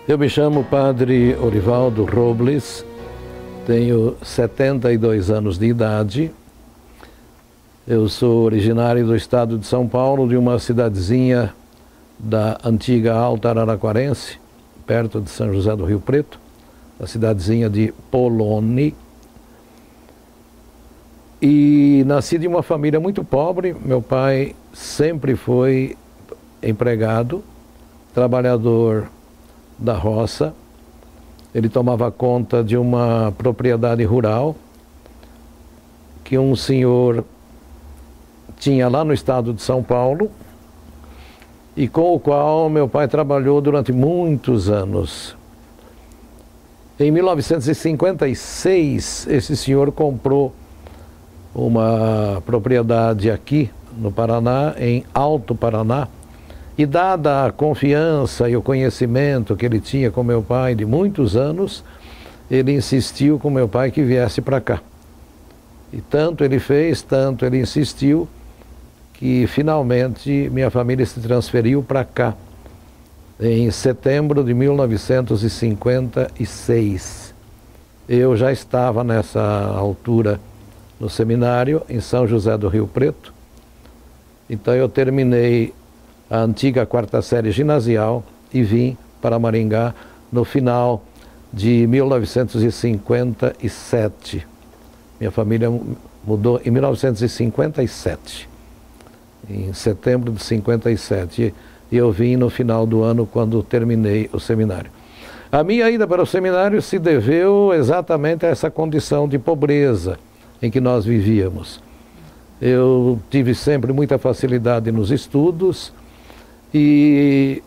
Eu me chamo Padre Orivaldo Robles, tenho 72 anos de idade. Eu sou originário do estado de São Paulo, de uma cidadezinha da antiga Alta Araraquarense, perto de São José do Rio Preto, a cidadezinha de Poloni. E nasci de uma família muito pobre. Meu pai sempre foi empregado, trabalhador da roça. Ele tomava conta de uma propriedade rural que um senhor tinha lá no estado de São Paulo e com o qual meu pai trabalhou durante muitos anos. Em 1956, esse senhor comprou uma propriedade aqui no Paraná, em Alto Paraná, e dada a confiança e o conhecimento que ele tinha com meu pai de muitos anos, ele insistiu com meu pai que viesse para cá. E tanto ele fez, tanto ele insistiu, que finalmente minha família se transferiu para cá, em setembro de 1956. Eu já estava nessa altura no seminário, em São José do Rio Preto. Então eu terminei a antiga quarta série ginasial e vim para Maringá no final de 1957. Minha família mudou em 1957, em setembro de 57, e eu vim no final do ano quando terminei o seminário. A minha ida para o seminário se deveu exatamente a essa condição de pobreza em que nós vivíamos. Eu tive sempre muita facilidade nos estudos e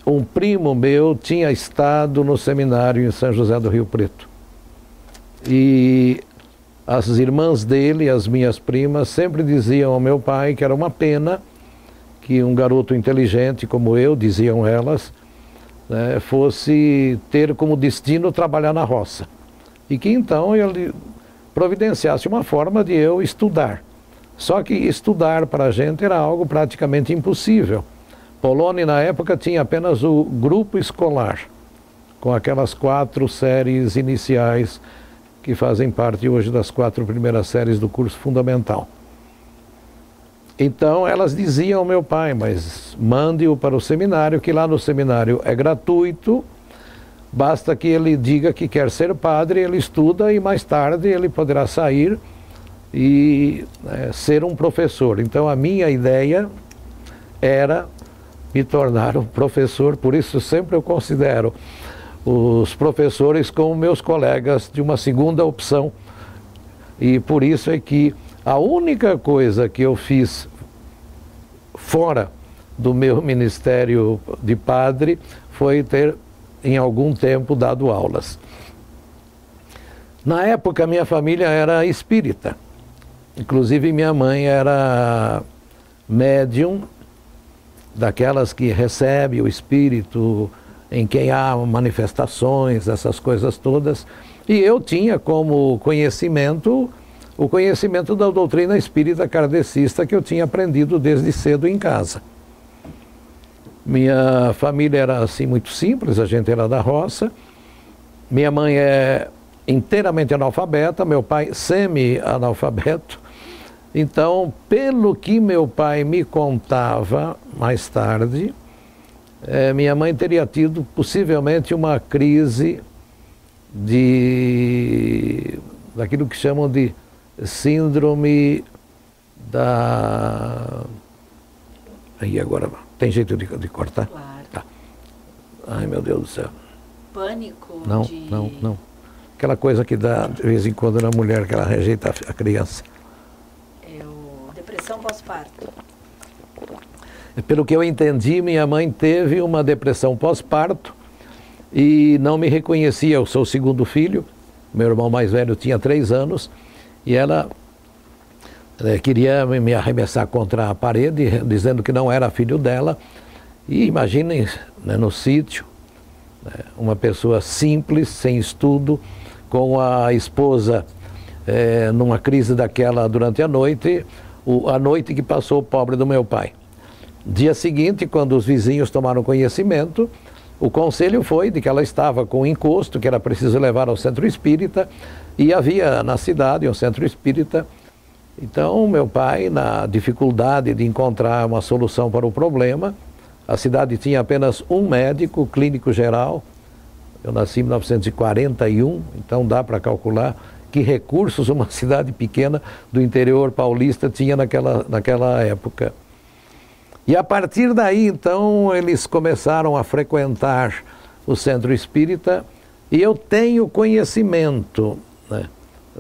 um primo meu tinha estado no seminário em São José do Rio Preto. E as irmãs dele, as minhas primas, sempre diziam ao meu pai que era uma pena que um garoto inteligente como eu, diziam elas, né, fosse ter como destino trabalhar na roça. E que então ele providenciasse uma forma de eu estudar. Só que estudar para a gente era algo praticamente impossível. Poloni, na época, tinha apenas o grupo escolar, com aquelas 4 séries iniciais que fazem parte hoje das 4 primeiras séries do curso fundamental. Então, elas diziam ao meu pai, mas mande-o para o seminário, que lá no seminário é gratuito, basta que ele diga que quer ser padre, ele estuda e mais tarde ele poderá sair e ser um professor. Então, a minha ideia era me tornar um professor, por isso sempre eu considero os professores como meus colegas de uma segunda opção. E por isso é que a única coisa que eu fiz fora do meu ministério de padre foi ter, em algum tempo, dado aulas. Na época, minha família era espírita. Inclusive, minha mãe era médium, daquelas que recebe o espírito, em quem há manifestações, essas coisas todas. E eu tinha como conhecimento o conhecimento da doutrina espírita kardecista que eu tinha aprendido desde cedo em casa. Minha família era assim muito simples, a gente era da roça. Minha mãe é inteiramente analfabeta, meu pai semi-analfabeto. Então, pelo que meu pai me contava mais tarde, minha mãe teria tido possivelmente uma crise daquilo que chamam de síndrome da... Aí agora, tem jeito de cortar? Claro. Tá. Ai, meu Deus do céu. Pânico? Não, não. Aquela coisa que dá de vez em quando na mulher, que ela rejeita a criança. Depressão pós-parto. Pelo que eu entendi, minha mãe teve uma depressão pós-parto e não me reconhecia. Eu sou o segundo filho, meu irmão mais velho tinha 3 anos, e ela queria me arremessar contra a parede, dizendo que não era filho dela. E imaginem, né, no sítio, uma pessoa simples, sem estudo, com a esposa numa crise daquela durante a noite que passou o pobre do meu pai. Dia seguinte, quando os vizinhos tomaram conhecimento, o conselho foi de que ela estava com encosto, que era preciso levar ao centro espírita, e havia na cidade um centro espírita. Então, meu pai, na dificuldade de encontrar uma solução para o problema, a cidade tinha apenas um médico, clínico geral. Eu nasci em 1941, então dá para calcular que recursos uma cidade pequena do interior paulista tinha naquela época. E a partir daí, então, eles começaram a frequentar o centro espírita, e eu tenho conhecimento, né?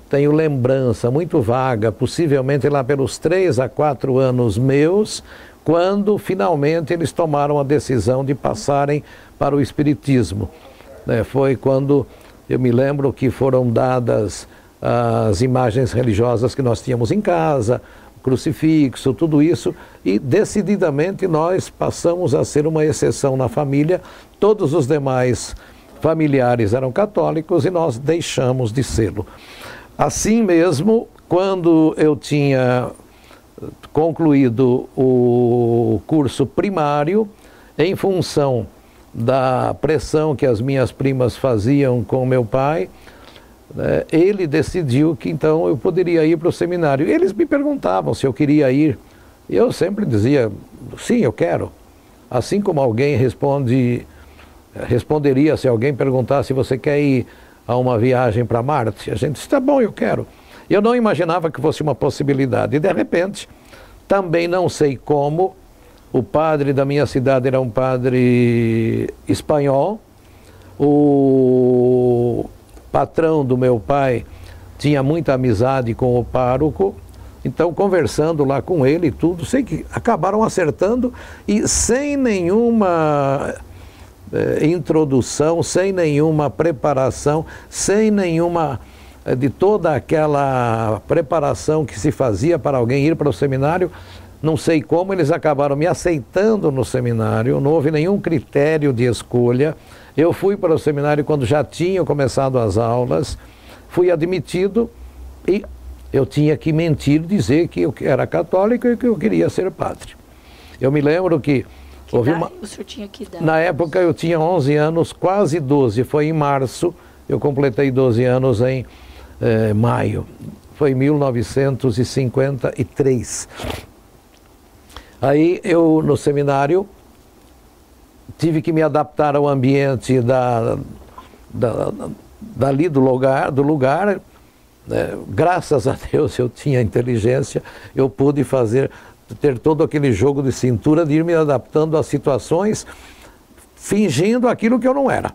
Tenho lembrança muito vaga, possivelmente lá pelos 3 a 4 anos meus, quando finalmente eles tomaram a decisão de passarem para o espiritismo. Foi quando eu me lembro que foram dadas as imagens religiosas que nós tínhamos em casa, crucifixo, tudo isso, e decididamente nós passamos a ser uma exceção na família. Todos os demais familiares eram católicos e nós deixamos de sê-lo. Assim mesmo, quando eu tinha concluído o curso primário, em função da pressão que as minhas primas faziam com meu pai, ele decidiu que então eu poderia ir para o seminário. Eles me perguntavam se eu queria ir. Eu sempre dizia, sim, eu quero. Assim como alguém responderia se alguém perguntasse se você quer ir a uma viagem para Marte. A gente disse, tá bom, eu quero. Eu não imaginava que fosse uma possibilidade. E de repente, também não sei como, o padre da minha cidade era um padre espanhol, o patrão do meu pai tinha muita amizade com o pároco, então conversando lá com ele e tudo, sei que acabaram acertando, e sem nenhuma introdução, sem nenhuma preparação, sem nenhuma de toda aquela preparação que se fazia para alguém ir para o seminário, não sei como eles acabaram me aceitando no seminário, não houve nenhum critério de escolha. Eu fui para o seminário quando já tinham começado as aulas, fui admitido e eu tinha que mentir, dizer que eu era católico e que eu queria ser padre. Eu me lembro que houve uma... O senhor tinha que idade? Na época eu tinha 11 anos, quase 12, foi em março, eu completei 12 anos em maio, foi em 1953. Aí eu, no seminário, tive que me adaptar ao ambiente dali do lugar. Graças a Deus eu tinha inteligência, eu pude ter todo aquele jogo de cintura de ir me adaptando às situações, fingindo aquilo que eu não era.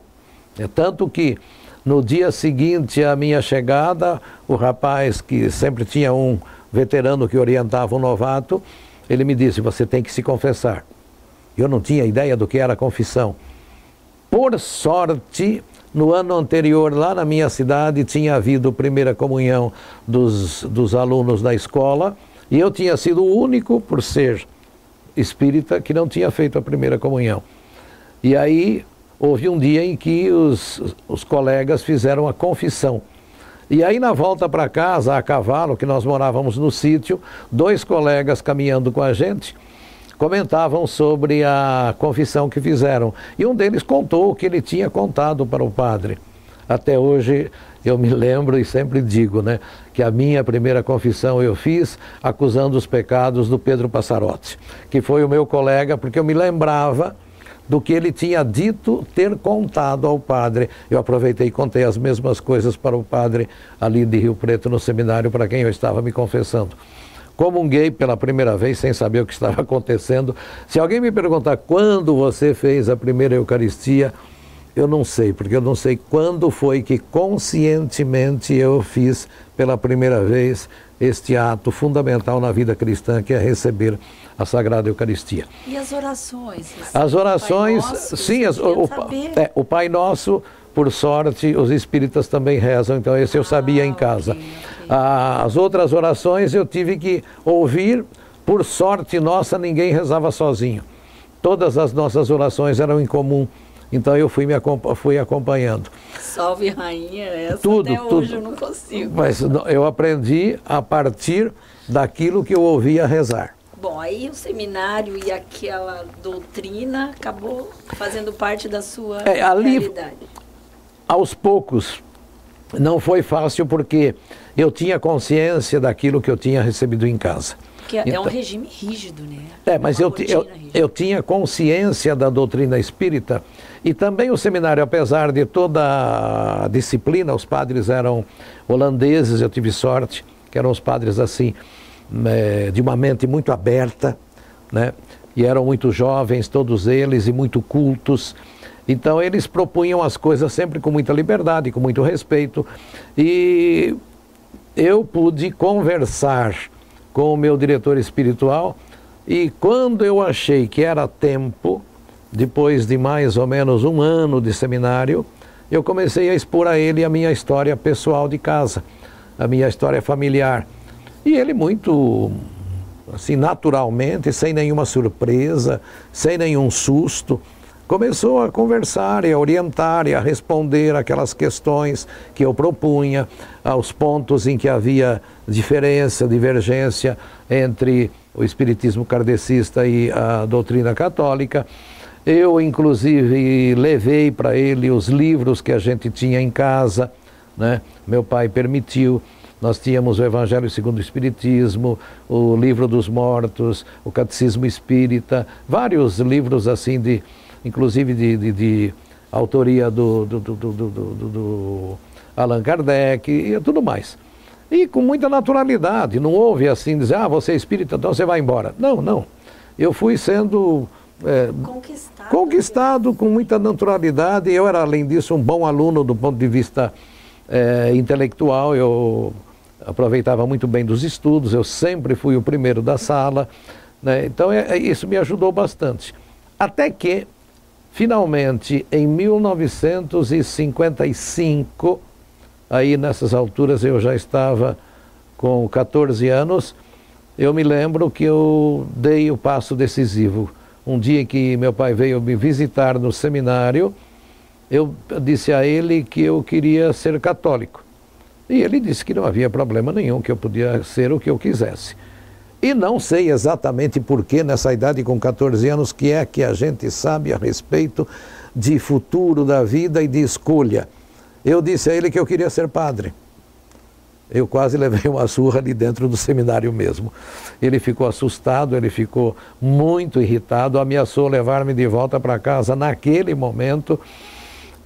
Tanto que no dia seguinte à minha chegada, o rapaz, que sempre tinha um veterano que orientava um novato, ele me disse, você tem que se confessar. Eu não tinha ideia do que era confissão. Por sorte, no ano anterior, lá na minha cidade, tinha havido a primeira comunhão dos alunos da escola, e eu tinha sido o único, por ser espírita, que não tinha feito a primeira comunhão. E aí, houve um dia em que os colegas fizeram a confissão. E aí, na volta para casa, a cavalo, que nós morávamos no sítio, 2 colegas caminhando com a gente, comentavam sobre a confissão que fizeram. E um deles contou o que ele tinha contado para o padre. Até hoje eu me lembro e sempre digo, né, que a minha primeira confissão eu fiz acusando os pecados do Pedro Passarotti, que foi o meu colega, porque eu me lembrava do que ele tinha dito ter contado ao padre. Eu aproveitei e contei as mesmas coisas para o padre ali de Rio Preto, no seminário, para quem eu estava me confessando. Comunguei pela primeira vez sem saber o que estava acontecendo. Se alguém me perguntar quando você fez a primeira Eucaristia, eu não sei, porque eu não sei quando foi que conscientemente eu fiz pela primeira vez este ato fundamental na vida cristã, que é receber a Sagrada Eucaristia. E as orações? As orações, sim, o Pai Nosso, por sorte, os espíritas também rezam, então esse eu sabia em casa. Okay. As outras orações eu tive que ouvir, por sorte nossa, ninguém rezava sozinho. Todas as nossas orações eram em comum. Então eu fui acompanhando. Salve Rainha, essa tudo, até hoje eu não consigo. Mas eu aprendi a partir daquilo que eu ouvia rezar. Bom, aí o seminário e aquela doutrina acabou fazendo parte da sua realidade. Aos poucos, não foi fácil porque eu tinha consciência daquilo que eu tinha recebido em casa. Que é um regime rígido, né? Mas eu tinha consciência da doutrina espírita e também o seminário, apesar de toda a disciplina, os padres eram holandeses, eu tive sorte, que eram os padres assim, de uma mente muito aberta, né? E eram muito jovens, todos eles, e muito cultos. Então eles propunham as coisas sempre com muita liberdade, com muito respeito. E eu pude conversar com o meu diretor espiritual e quando eu achei que era tempo, depois de mais ou menos um ano de seminário, eu comecei a expor a ele a minha história pessoal de casa, a minha história familiar. E ele muito, assim, naturalmente, sem nenhuma surpresa, sem nenhum susto, começou a conversar e a orientar e a responder aquelas questões que eu propunha, aos pontos em que havia diferença, divergência entre o espiritismo kardecista e a doutrina católica. Eu, inclusive, levei para ele os livros que a gente tinha em casa, né? Meu pai permitiu. Nós tínhamos o Evangelho segundo o Espiritismo, o Livro dos Mortos, o Catecismo Espírita, vários livros assim, inclusive de autoria do Allan Kardec e tudo mais. E com muita naturalidade, não houve assim dizer, você é espírita, então você vai embora. Não, não. Eu fui sendo conquistado com muita naturalidade. Eu era, além disso, um bom aluno do ponto de vista intelectual. Eu aproveitava muito bem dos estudos, eu sempre fui o primeiro da sala, né? Então isso me ajudou bastante. Até que, finalmente, em 1955, aí nessas alturas eu já estava com 14 anos, eu me lembro que eu dei o passo decisivo. Um dia em que meu pai veio me visitar no seminário, eu disse a ele que eu queria ser católico. E ele disse que não havia problema nenhum, que eu podia ser o que eu quisesse. E não sei exatamente por que nessa idade com 14 anos que é que a gente sabe a respeito de futuro da vida e de escolha. Eu disse a ele que eu queria ser padre. Eu quase levei uma surra ali dentro do seminário mesmo. Ele ficou assustado, ele ficou muito irritado, ameaçou levar-me de volta para casa naquele momento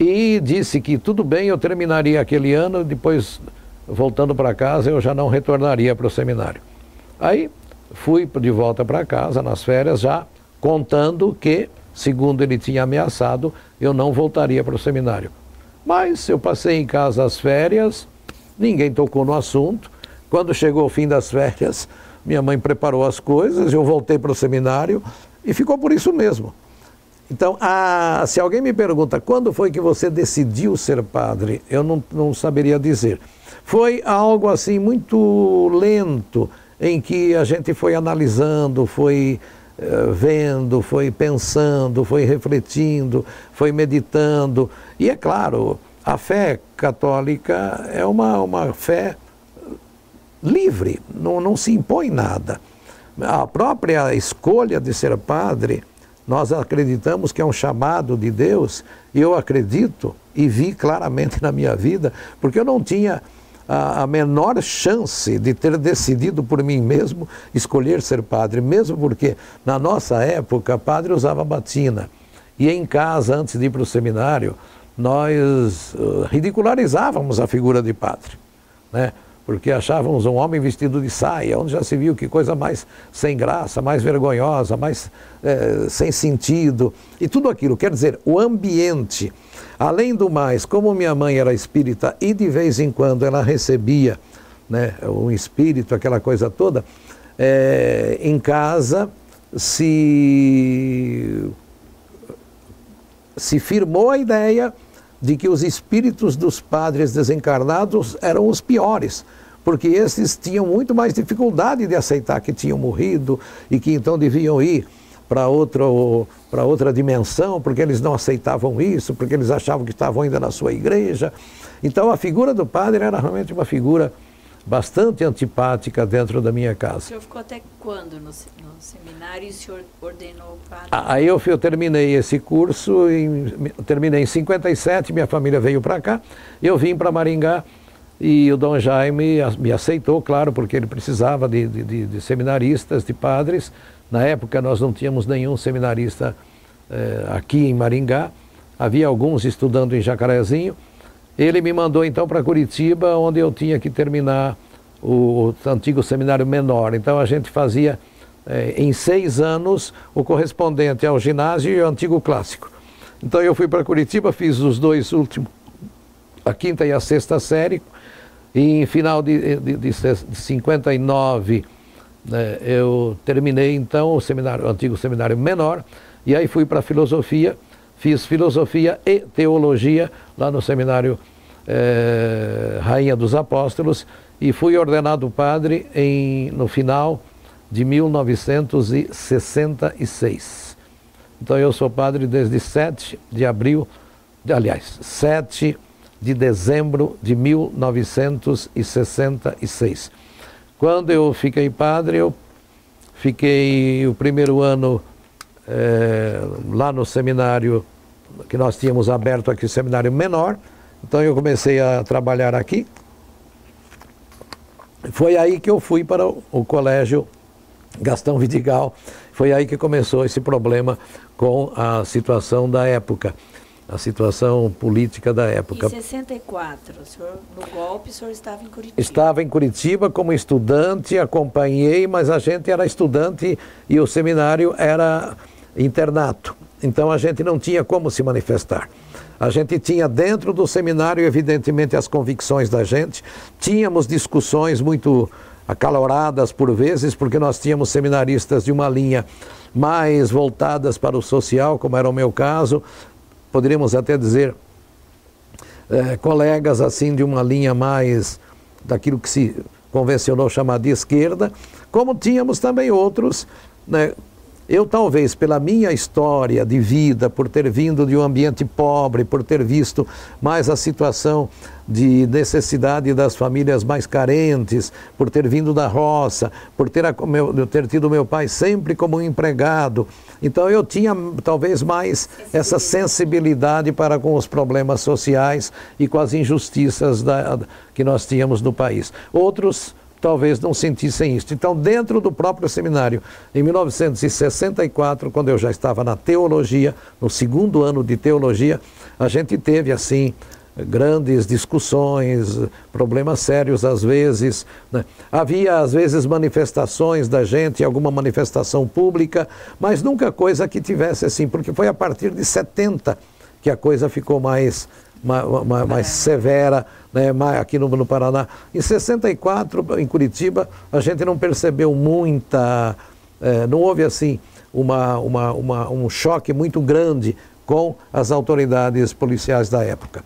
e disse que tudo bem, eu terminaria aquele ano, depois, voltando para casa, eu já não retornaria para o seminário. Aí fui de volta para casa, nas férias, já contando que, segundo ele tinha ameaçado, eu não voltaria para o seminário. Mas eu passei em casa as férias, ninguém tocou no assunto. Quando chegou o fim das férias, minha mãe preparou as coisas, eu voltei para o seminário e ficou por isso mesmo. Então, se alguém me pergunta quando foi que você decidiu ser padre, eu não saberia dizer. Foi algo assim muito lento, em que a gente foi analisando, foi vendo, foi pensando, foi refletindo, foi meditando. E é claro, a fé católica é uma fé livre, não se impõe nada. A própria escolha de ser padre, nós acreditamos que é um chamado de Deus, e eu acredito e vi claramente na minha vida, porque eu não tinha a menor chance de ter decidido por mim mesmo escolher ser padre, mesmo porque na nossa época padre usava batina, e em casa, antes de ir para o seminário, nós ridicularizávamos a figura de padre, né? Porque achávamos um homem vestido de saia, onde já se viu que coisa mais sem graça, mais vergonhosa, mais sem sentido, e tudo aquilo. Quer dizer, o ambiente. Além do mais, como minha mãe era espírita e de vez em quando ela recebia, né, um espírito, aquela coisa toda, em casa se firmou a ideia de que os espíritos dos padres desencarnados eram os piores, porque esses tinham muito mais dificuldade de aceitar que tinham morrido e que então deviam ir para outra dimensão, porque eles não aceitavam isso, porque eles achavam que estavam ainda na sua igreja. Então a figura do padre era realmente uma figura bastante antipática dentro da minha casa. O senhor ficou até quando no seminário e o senhor ordenou padre? Aí eu terminei esse curso, terminei em 57, minha família veio para cá, eu vim para Maringá e o Dom Jaime me aceitou, claro, porque ele precisava de seminaristas, de padres. Na época nós não tínhamos nenhum seminarista aqui em Maringá, havia alguns estudando em Jacarezinho. Ele me mandou então para Curitiba, onde eu tinha que terminar o antigo seminário menor. Então a gente fazia em 6 anos o correspondente ao ginásio e ao antigo clássico. Então eu fui para Curitiba, fiz os 2 últimos, a 5ª e a 6ª série, e em final de 59 eu terminei então o antigo seminário menor, e aí fui para filosofia. Fiz filosofia e teologia lá no seminário Rainha dos Apóstolos e fui ordenado padre no final de 1966. Então eu sou padre desde 7 de dezembro de 1966. Quando eu fiquei padre, eu fiquei o primeiro ano lá no seminário que nós tínhamos aberto aqui, o seminário menor. Então eu comecei a trabalhar aqui. Foi aí que eu fui para o colégio Gastão Vidigal. Foi aí que começou esse problema com a situação da época, a situação política da época. Em 64, no golpe, o senhor estava em Curitiba? Estava em Curitiba como estudante, acompanhei, mas a gente era estudante e o seminário era internato. Então a gente não tinha como se manifestar. A gente tinha dentro do seminário, evidentemente, as convicções da gente. Tínhamos discussões muito acaloradas por vezes, porque nós tínhamos seminaristas de uma linha mais voltadas para o social, como era o meu caso. Poderíamos até dizer colegas assim de uma linha mais daquilo que se convencionou chamar de esquerda, como tínhamos também outros, né? Eu talvez pela minha história de vida, por ter vindo de um ambiente pobre, por ter visto mais a situação de necessidade das famílias mais carentes, por ter vindo da roça, por ter tido meu pai sempre como um empregado. Então eu tinha talvez mais essa sensibilidade para com os problemas sociais e com as injustiças que nós tínhamos no país. Outros talvez não sentissem isso. Então, dentro do próprio seminário, em 1964, quando eu já estava na teologia, no 2º ano de teologia, a gente teve, assim, grandes discussões, problemas sérios às vezes, né? Havia, às vezes, manifestações da gente, alguma manifestação pública, mas nunca coisa que tivesse assim, porque foi a partir de 70 que a coisa ficou mais severa, né, aqui no Paraná. Em 64, em Curitiba, a gente não percebeu não houve assim um choque muito grande com as autoridades policiais da época.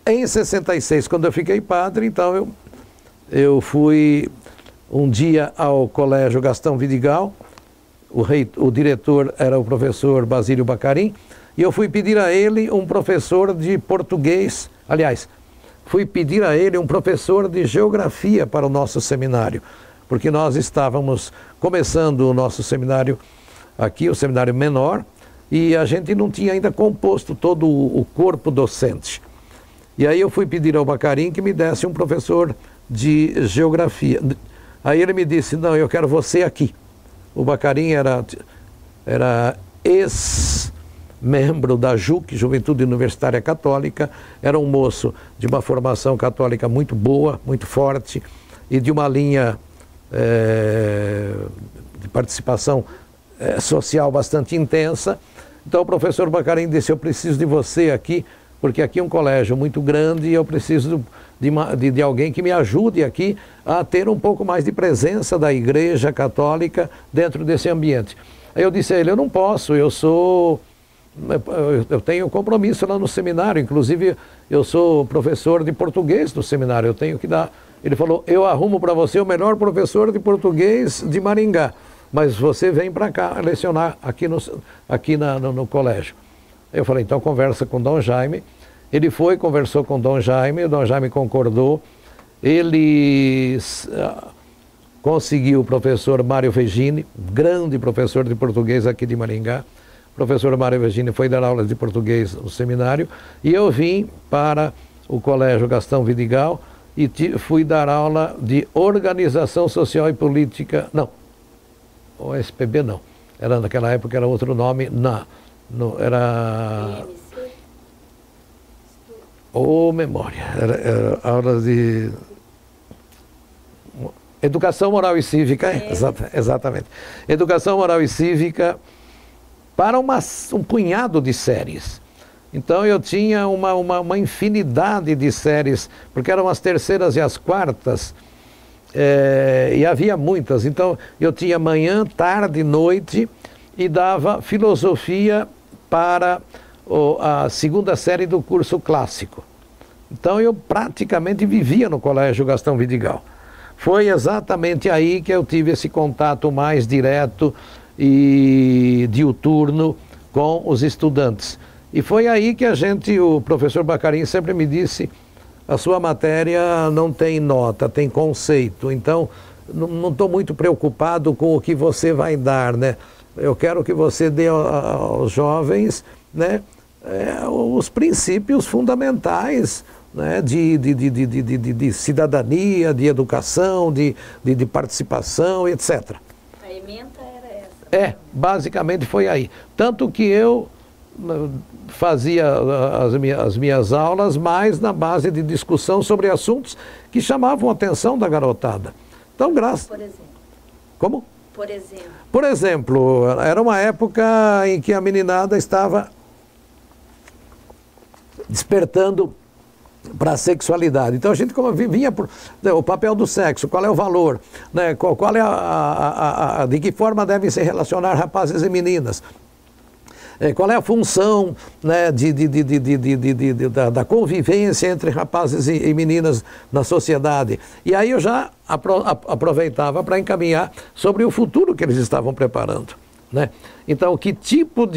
Em 66, quando eu fiquei padre, então eu fui um dia ao Colégio Gastão Vidigal, o diretor era o professor Basílio Bacarim, e eu fui pedir a ele um professor de português, aliás, fui pedir a ele um professor de geografia para o nosso seminário, porque nós estávamos começando o nosso seminário aqui, o seminário menor, e a gente não tinha ainda composto todo o corpo docente. E aí eu fui pedir ao Bacarim que me desse um professor de geografia. Aí ele me disse, não, eu quero você aqui. O Bacarim era ex-membro da JUC, Juventude Universitária Católica, era um moço de uma formação católica muito boa, muito forte, e de uma linha de participação social bastante intensa. Então o professor Bacarim disse, eu preciso de você aqui, porque aqui é um colégio muito grande e eu preciso de alguém que me ajude aqui a ter um pouco mais de presença da Igreja Católica dentro desse ambiente. Aí eu disse a ele, eu não posso, eu tenho compromisso lá no seminário, inclusive eu sou professor de português no seminário, eu tenho que dar. Ele falou, eu arrumo para você o melhor professor de português de Maringá, mas você vem para cá lecionar aqui no colégio. Eu falei, então conversa com Dom Jaime. Ele foi, conversou com Dom Jaime, o Dom Jaime concordou, ele conseguiu o professor Mário Vegini, grande professor de português aqui de Maringá. O professor Mário Vegini foi dar aulas de português no seminário e eu vim para o Colégio Gastão Vidigal e fui dar aula de Organização Social e Política, não, OSPB não, era, naquela época era outro nome, era... memória, era aula de Educação Moral e Cívica, exatamente. Educação Moral e Cívica para um punhado de séries. Então eu tinha uma infinidade de séries, porque eram as terceiras e as quartas, e havia muitas. Então eu tinha manhã, tarde, noite, e dava filosofia para a segunda série do curso clássico. Então eu praticamente vivia no Colégio Gastão Vidigal. Foi exatamente aí que eu tive esse contato mais direto e diuturno com os estudantes. E foi aí que o professor Bacarin sempre me disse, a sua matéria não tem nota, tem conceito, então não estou muito preocupado com o que você vai dar, né? Eu quero que você dê aos jovens, né, os princípios fundamentais, né, de cidadania, de educação, de participação, etc. A ementa era essa? Basicamente foi aí. Tanto que eu fazia as minhas aulas mais na base de discussão sobre assuntos que chamavam a atenção da garotada. Então, Por exemplo? Como? Por exemplo? Por exemplo, era uma época em que a meninada estava despertando para a sexualidade. Então a gente vinha por o papel do sexo, qual é o valor, né? Qual é de que forma devem se relacionar rapazes e meninas. Qual é a função, né, da convivência entre rapazes e meninas na sociedade. E aí eu já aproveitava para encaminhar sobre o futuro que eles estavam preparando, né? Então, que tipo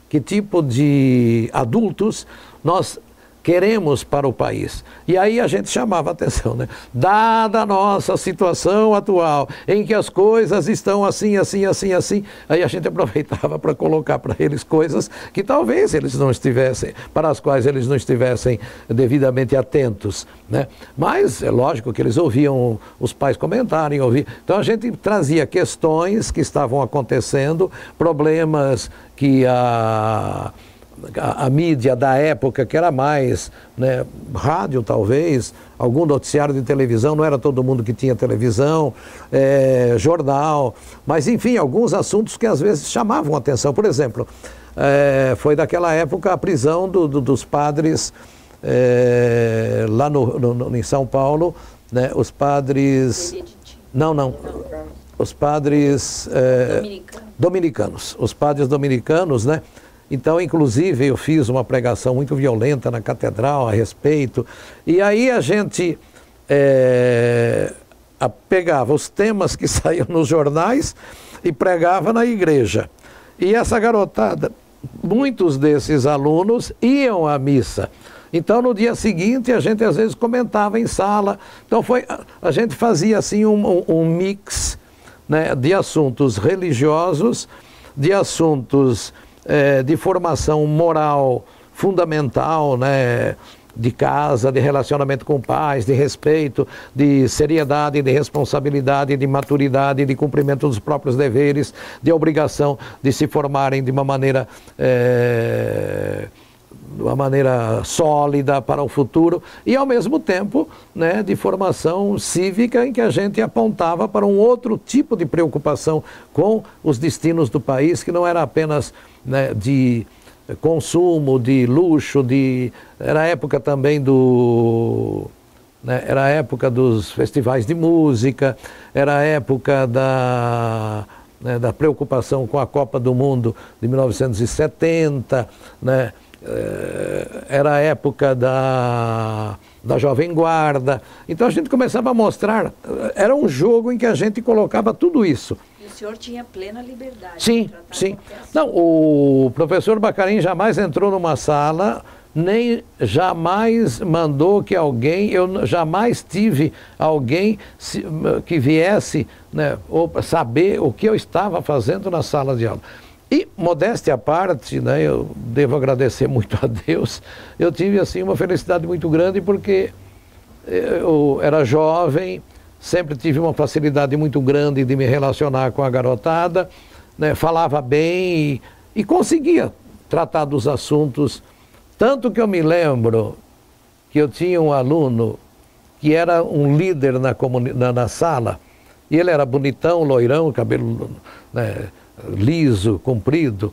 que tipo de adultos nós queremos para o país. E aí a gente chamava a atenção, né? Dada a nossa situação atual, em que as coisas estão assim, assim, assim, assim, aí a gente aproveitava para colocar para eles coisas que talvez eles não estivessem, para as quais eles não estivessem devidamente atentos, né? Mas é lógico que eles ouviam os pais comentarem, então a gente trazia questões que estavam acontecendo, problemas que a mídia da época, que era mais, né, rádio talvez, algum noticiário de televisão, não era todo mundo que tinha televisão, jornal, mas enfim, alguns assuntos que às vezes chamavam atenção. Por exemplo, foi daquela época a prisão dos padres lá em São Paulo, né, os padres... Não. Os padres dominicanos. Os padres dominicanos, né? Então, inclusive, eu fiz uma pregação muito violenta na catedral a respeito. E aí a gente pegava os temas que saíam nos jornais e pregava na igreja. E essa garotada, muitos desses alunos iam à missa. Então, no dia seguinte, a gente às vezes comentava em sala. Então, a gente fazia assim um mix, né, de assuntos religiosos, de assuntos... de formação moral fundamental, né, de casa, de relacionamento com pais, de respeito, de seriedade, de responsabilidade, de maturidade, de cumprimento dos próprios deveres, de obrigação de se formarem de uma maneira sólida para o futuro e, ao mesmo tempo, né, de formação cívica em que a gente apontava para um outro tipo de preocupação com os destinos do país, que não era apenas, né, de consumo, de luxo, era a época também era a época dos festivais de música, era a época da preocupação com a Copa do Mundo de 1970, né? Era a época da Jovem Guarda. Então a gente começava a mostrar, era um jogo em que a gente colocava tudo isso. E o senhor tinha plena liberdade. Sim. Não, o professor Bacarin jamais entrou numa sala nem jamais mandou que alguém, eu jamais tive alguém que viesse, né, ou saber o que eu estava fazendo na sala de aula. E, modéstia à parte, né, eu devo agradecer muito a Deus, eu tive assim uma felicidade muito grande porque eu era jovem, sempre tive uma facilidade muito grande de me relacionar com a garotada, né, falava bem e conseguia tratar dos assuntos. Tanto que eu me lembro que eu tinha um aluno que era um líder na sala, e ele era bonitão, loirão, cabelo, né, liso, comprido,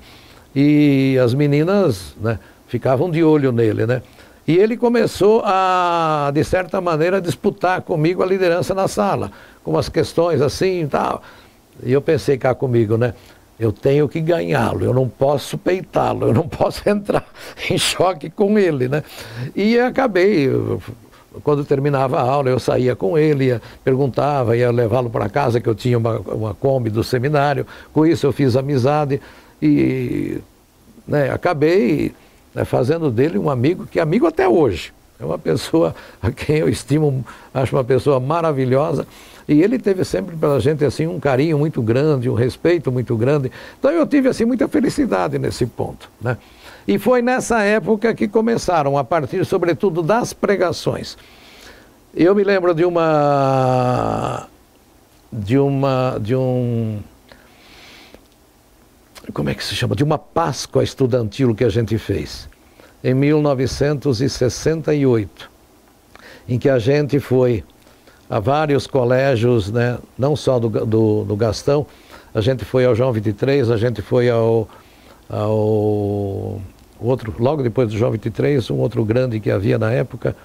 e as meninas, né, ficavam de olho nele, né? E ele começou a, de certa maneira, disputar comigo a liderança na sala, com umas questões assim e tal. E eu pensei cá comigo, né? Eu tenho que ganhá-lo, eu não posso peitá-lo, eu não posso entrar em choque com ele, né? E acabei, quando terminava a aula, eu saía com ele, perguntava, ia levá-lo para casa, que eu tinha uma Kombi do seminário. Com isso eu fiz amizade e, né, acabei, né, fazendo dele um amigo, que é amigo até hoje. É uma pessoa a quem eu estimo, acho uma pessoa maravilhosa. E ele teve sempre pela gente assim um carinho muito grande, um respeito muito grande. Então eu tive assim muita felicidade nesse ponto, né? E foi nessa época que começaram, a partir sobretudo das pregações. Eu me lembro de como é que se chama? De uma Páscoa estudantil que a gente fez em 1968, em que a gente foi a vários colégios, né, não só do Gastão, a gente foi ao João 23, a gente foi ao outro, logo depois do João 23, um outro grande que havia na época,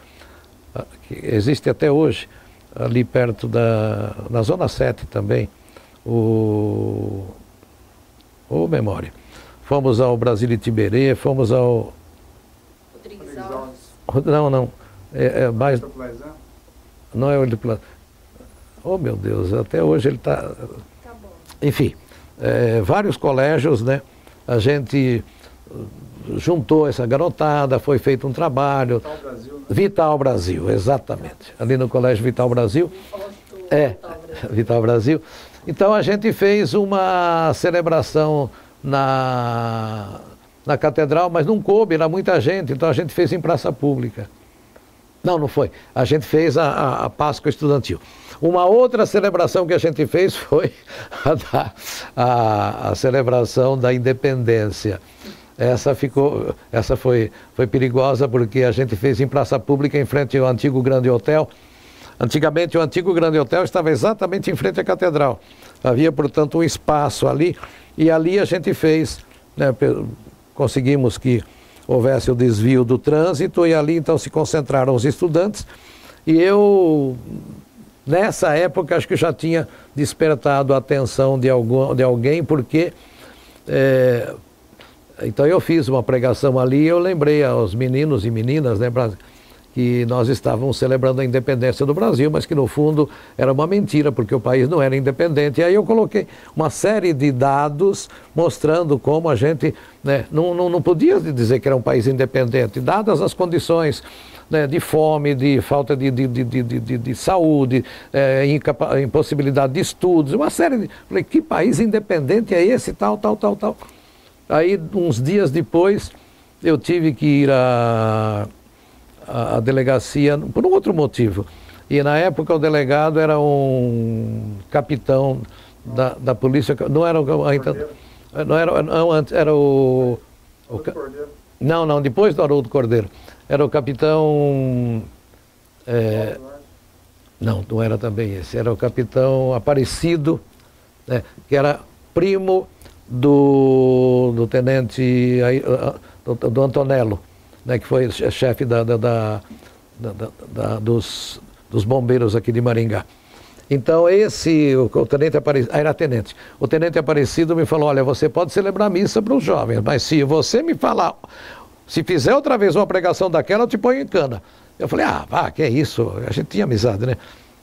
que existe até hoje, ali perto na Zona 7 também, memória. Fomos ao Brasília Tiberê, fomos ao... Não, mais... Não é o de plano. Oh, meu Deus, até hoje ele está... Enfim, vários colégios, né? A gente juntou essa garotada, foi feito um trabalho. Vital Brasil, né? Vital Brasil, exatamente. Ali no Colégio Vital Brasil. Vital Brasil. Então a gente fez uma celebração na catedral, mas não coube, era muita gente, então a gente fez em praça pública. Não foi. A gente fez a Páscoa estudantil. Uma outra celebração que a gente fez foi a celebração da independência. Essa foi perigosa porque a gente fez em praça pública em frente ao antigo Grande Hotel. Antigamente o antigo Grande Hotel estava exatamente em frente à catedral. Havia, portanto, um espaço ali e ali a gente fez, né, conseguimos que houvesse o desvio do trânsito e ali então se concentraram os estudantes e eu, nessa época, acho que já tinha despertado a atenção de alguém porque então eu fiz uma pregação ali e eu lembrei aos meninos e meninas, né, que nós estávamos celebrando a independência do Brasil, mas que no fundo era uma mentira, porque o país não era independente. E aí eu coloquei uma série de dados mostrando como a gente, né, não podia dizer que era um país independente, dadas as condições, né, de fome, de falta de saúde, impossibilidade de estudos, uma série de... Falei, que país independente é esse, tal. Aí, uns dias depois, eu tive que ir a delegacia por um outro motivo. E na época o delegado era um capitão da polícia, não era era o não, depois do Haroldo Cordeiro. Era o capitão não era também esse, era o capitão Aparecido, né, que era primo do tenente do Antonello, né, que foi chefe dos bombeiros aqui de Maringá. Então o tenente Aparecido, era tenente, o tenente Aparecido me falou, olha, você pode celebrar missa para os jovens, mas se você me falar, se fizer outra vez uma pregação daquela, eu te ponho em cana. Eu falei, que é isso, a gente tinha amizade, né?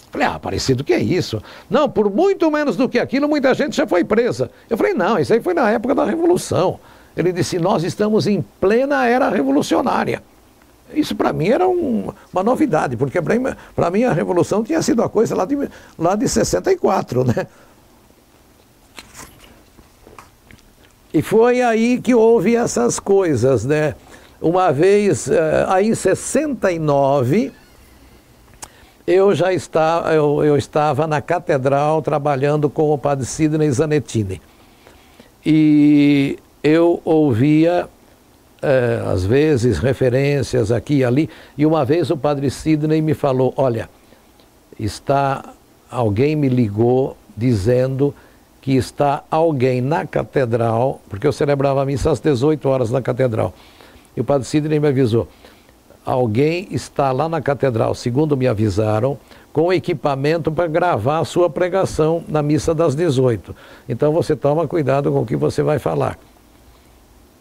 Falei, Aparecido, que é isso? Não, por muito menos do que aquilo, muita gente já foi presa. Eu falei, não, isso aí foi na época da Revolução. Ele disse, nós estamos em plena era revolucionária. Isso para mim era uma novidade, porque para mim a Revolução tinha sido a coisa lá de 64, né? E foi aí que houve essas coisas, né? Uma vez, aí em 69, eu estava na catedral trabalhando com o padre Sidney Zanettini. E eu ouvia, às vezes, referências aqui e ali, e uma vez o padre Sidney me falou, olha, alguém me ligou dizendo que está alguém na catedral, porque eu celebrava a missa às 18 horas na catedral, e o padre Sidney me avisou, alguém está lá na catedral, segundo me avisaram, com equipamento para gravar a sua pregação na missa das 18. Então você toma cuidado com o que você vai falar.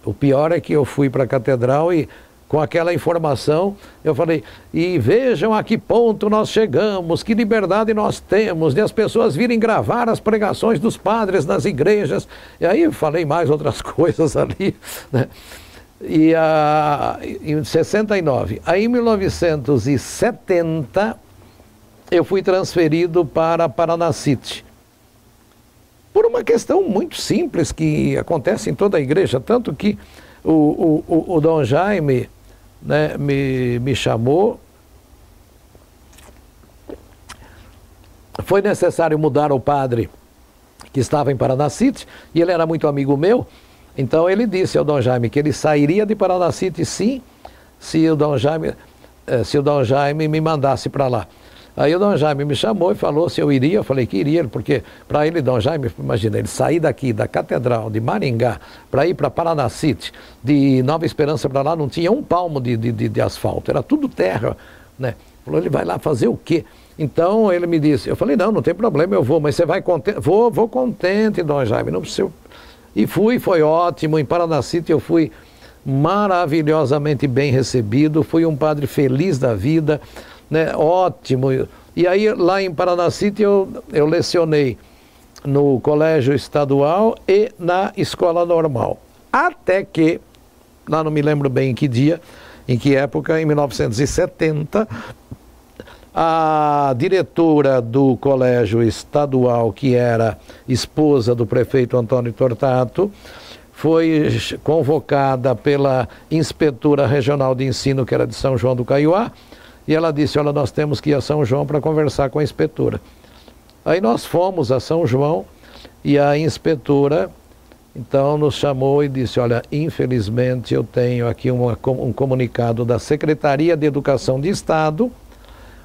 O pior é que eu fui para a catedral e com aquela informação eu falei, e vejam a que ponto nós chegamos, que liberdade nós temos de as pessoas virem gravar as pregações dos padres nas igrejas. E aí eu falei mais outras coisas ali, né? E em 69, aí em 1970, eu fui transferido para Paranacite. Por uma questão muito simples que acontece em toda a igreja, tanto que o Dom Jaime, né, me chamou. Foi necessário mudar o padre que estava em Paranacite, e ele era muito amigo meu. Então ele disse ao Dom Jaime que ele sairia de Paranacite sim, se o Dom Jaime me mandasse para lá. Aí o Dom Jaime me chamou e falou se eu iria. Eu falei que iria, porque para ele, Dom Jaime, imagina, ele sair daqui da Catedral de Maringá para ir para Paranacite, de Nova Esperança para lá, não tinha um palmo de asfalto, era tudo terra, né? Falou, ele vai lá fazer o quê? Então ele me disse, eu falei, não tem problema, eu vou, mas você vai contente? Vou contente, Dom Jaime, não precisa... E foi ótimo. Em Paranacite eu fui maravilhosamente bem recebido, fui um padre feliz da vida, né? Ótimo. E aí lá em Paranacite eu lecionei no colégio estadual e na escola normal. Até que, lá não me lembro bem em que dia, em que época, em 1970, a diretora do colégio estadual, que era esposa do prefeito Antônio Tortato, foi convocada pela inspetora regional de ensino, que era de São João do Caiuá, e ela disse, olha, nós temos que ir a São João para conversar com a inspetora. Aí nós fomos a São João e a inspetora, então, nos chamou e disse, olha, infelizmente eu tenho aqui um comunicado da Secretaria de Educação de Estado,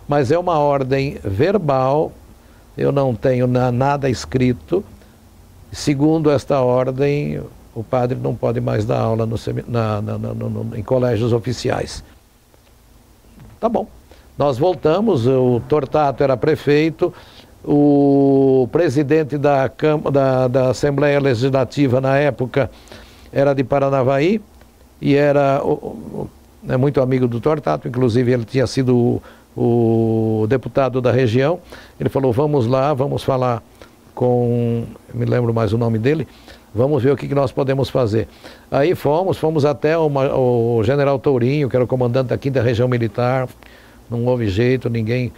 mas é uma ordem verbal, eu não tenho nada escrito. Segundo esta ordem, o padre não pode mais dar aula em colégios oficiais. Tá bom. Nós voltamos, o Tortato era prefeito, o presidente da Assembleia Legislativa na época era de Paranavaí e era muito amigo do Tortato, inclusive ele tinha sido o deputado da região. Ele falou, vamos lá, vamos falar com, me lembro mais o nome dele, vamos ver o que nós podemos fazer. Aí fomos até o general Tourinho, que era o comandante da 5ª Região Militar, não houve jeito, ninguém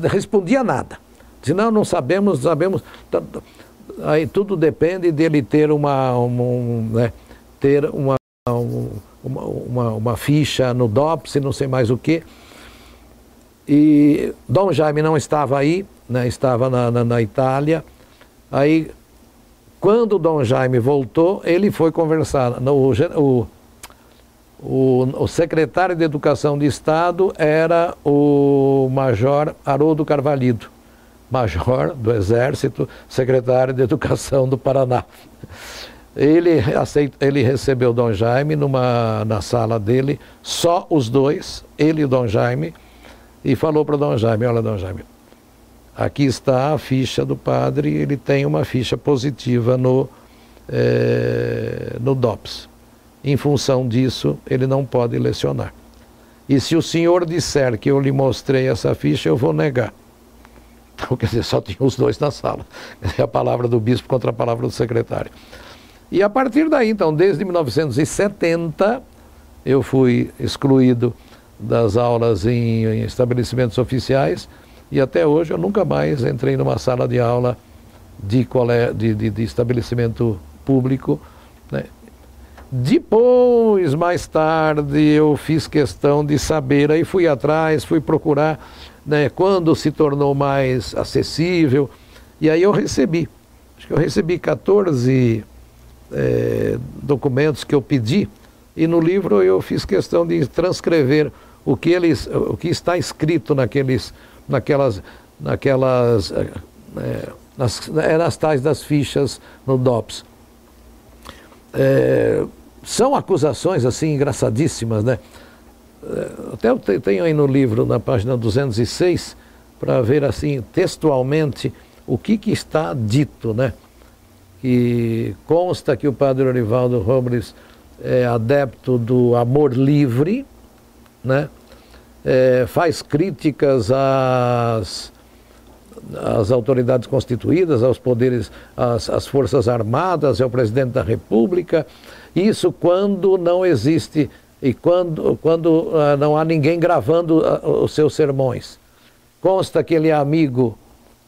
respondia nada. Disse, não sabemos. Aí tudo depende dele ter uma ficha no DOPS e não sei mais o quê. E Dom Jaime não estava aí, né, estava na Itália. Aí, quando Dom Jaime voltou, ele foi conversar. O secretário de Educação de Estado era o Major Haroldo Carvalhido, major do Exército, secretário de Educação do Paraná. Ele recebeu Dom Jaime na sala dele, só os dois, ele e o Dom Jaime, e falou para o Dom Jaime, olha, Dom Jaime, aqui está a ficha do padre, ele tem uma ficha positiva no DOPS. Em função disso, ele não pode lecionar. E se o senhor disser que eu lhe mostrei essa ficha, eu vou negar. Então, quer dizer, só tinha os dois na sala. A palavra do bispo contra a palavra do secretário. E a partir daí, então, desde 1970, eu fui excluído das aulas em estabelecimentos oficiais e até hoje eu nunca mais entrei numa sala de aula de estabelecimento público, né? Depois, mais tarde, eu fiz questão de saber, aí fui atrás, fui procurar, né, quando se tornou mais acessível, e aí eu recebi, acho que eu recebi 14 documentos que eu pedi, e no livro eu fiz questão de transcrever o que está escrito nas tais das fichas no DOPS. São acusações assim engraçadíssimas, né? Até eu tenho aí no livro, na página 206, para ver assim textualmente o que está dito, né? Que consta que o padre Orivaldo Robles é adepto do amor livre, né? Faz críticas às autoridades constituídas, aos poderes, às Forças Armadas, ao presidente da República. Isso quando não existe e quando não há ninguém gravando os seus sermões. Consta que ele é amigo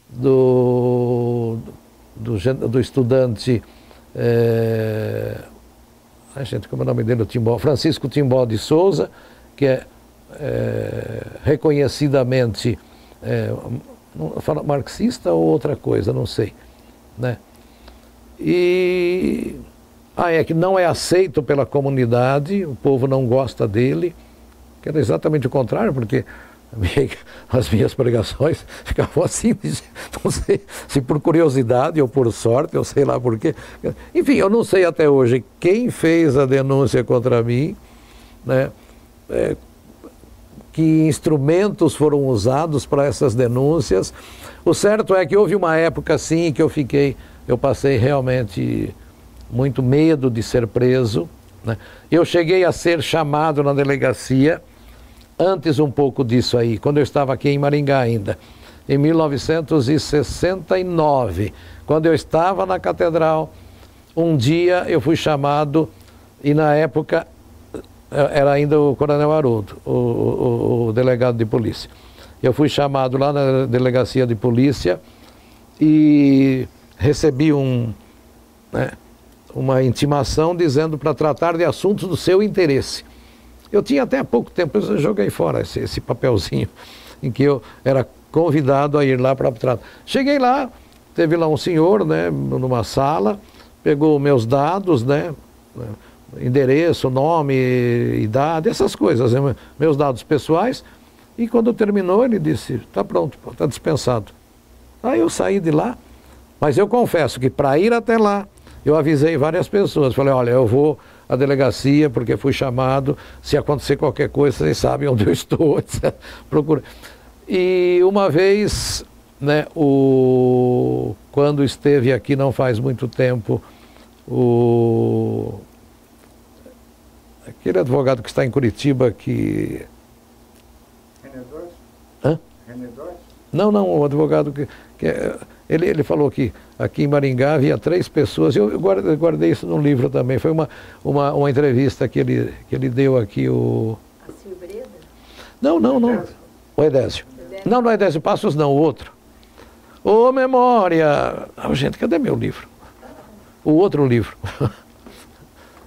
do estudante, como é o nome dele? Francisco Timbó de Souza, que é reconhecidamente marxista ou outra coisa, não sei, né? E é que não é aceito pela comunidade, o povo não gosta dele, que era exatamente o contrário, porque as minhas pregações ficavam assim, não sei se por curiosidade ou por sorte, eu sei lá por quê. Enfim, eu não sei até hoje quem fez a denúncia contra mim, né? Que instrumentos foram usados para essas denúncias. O certo é que houve uma época assim que eu passei realmente muito medo de ser preso, né? Eu cheguei a ser chamado na delegacia, antes um pouco disso aí, quando eu estava aqui em Maringá ainda, em 1969, quando eu estava na catedral, um dia eu fui chamado, e na época era ainda o Coronel Haroldo, o delegado de polícia. Eu fui chamado lá na delegacia de polícia e recebi uma intimação dizendo para tratar de assuntos do seu interesse. Eu tinha até há pouco tempo, eu joguei fora esse papelzinho em que eu era convidado a ir lá para tratar. Cheguei lá, teve lá um senhor, né, numa sala, pegou meus dados, né, endereço, nome, idade, essas coisas, né, meus dados pessoais, e quando terminou ele disse, está pronto, está dispensado. Aí eu saí de lá, mas eu confesso que para ir até lá, eu avisei várias pessoas, falei, olha, eu vou à delegacia porque fui chamado, se acontecer qualquer coisa, vocês sabem onde eu estou, etc. Procura. E uma vez, né, quando esteve aqui não faz muito tempo, aquele advogado que está em Curitiba que... Renedor? Hã? Renedor? Não, o advogado ele falou que aqui em Maringá havia 3 pessoas, eu guardei isso num livro também, foi uma entrevista que ele deu aqui, o Silbreda? Não, o Edésio. Não é Edésio Passos não, o outro. Ô, memória! Gente, cadê meu livro? O outro livro.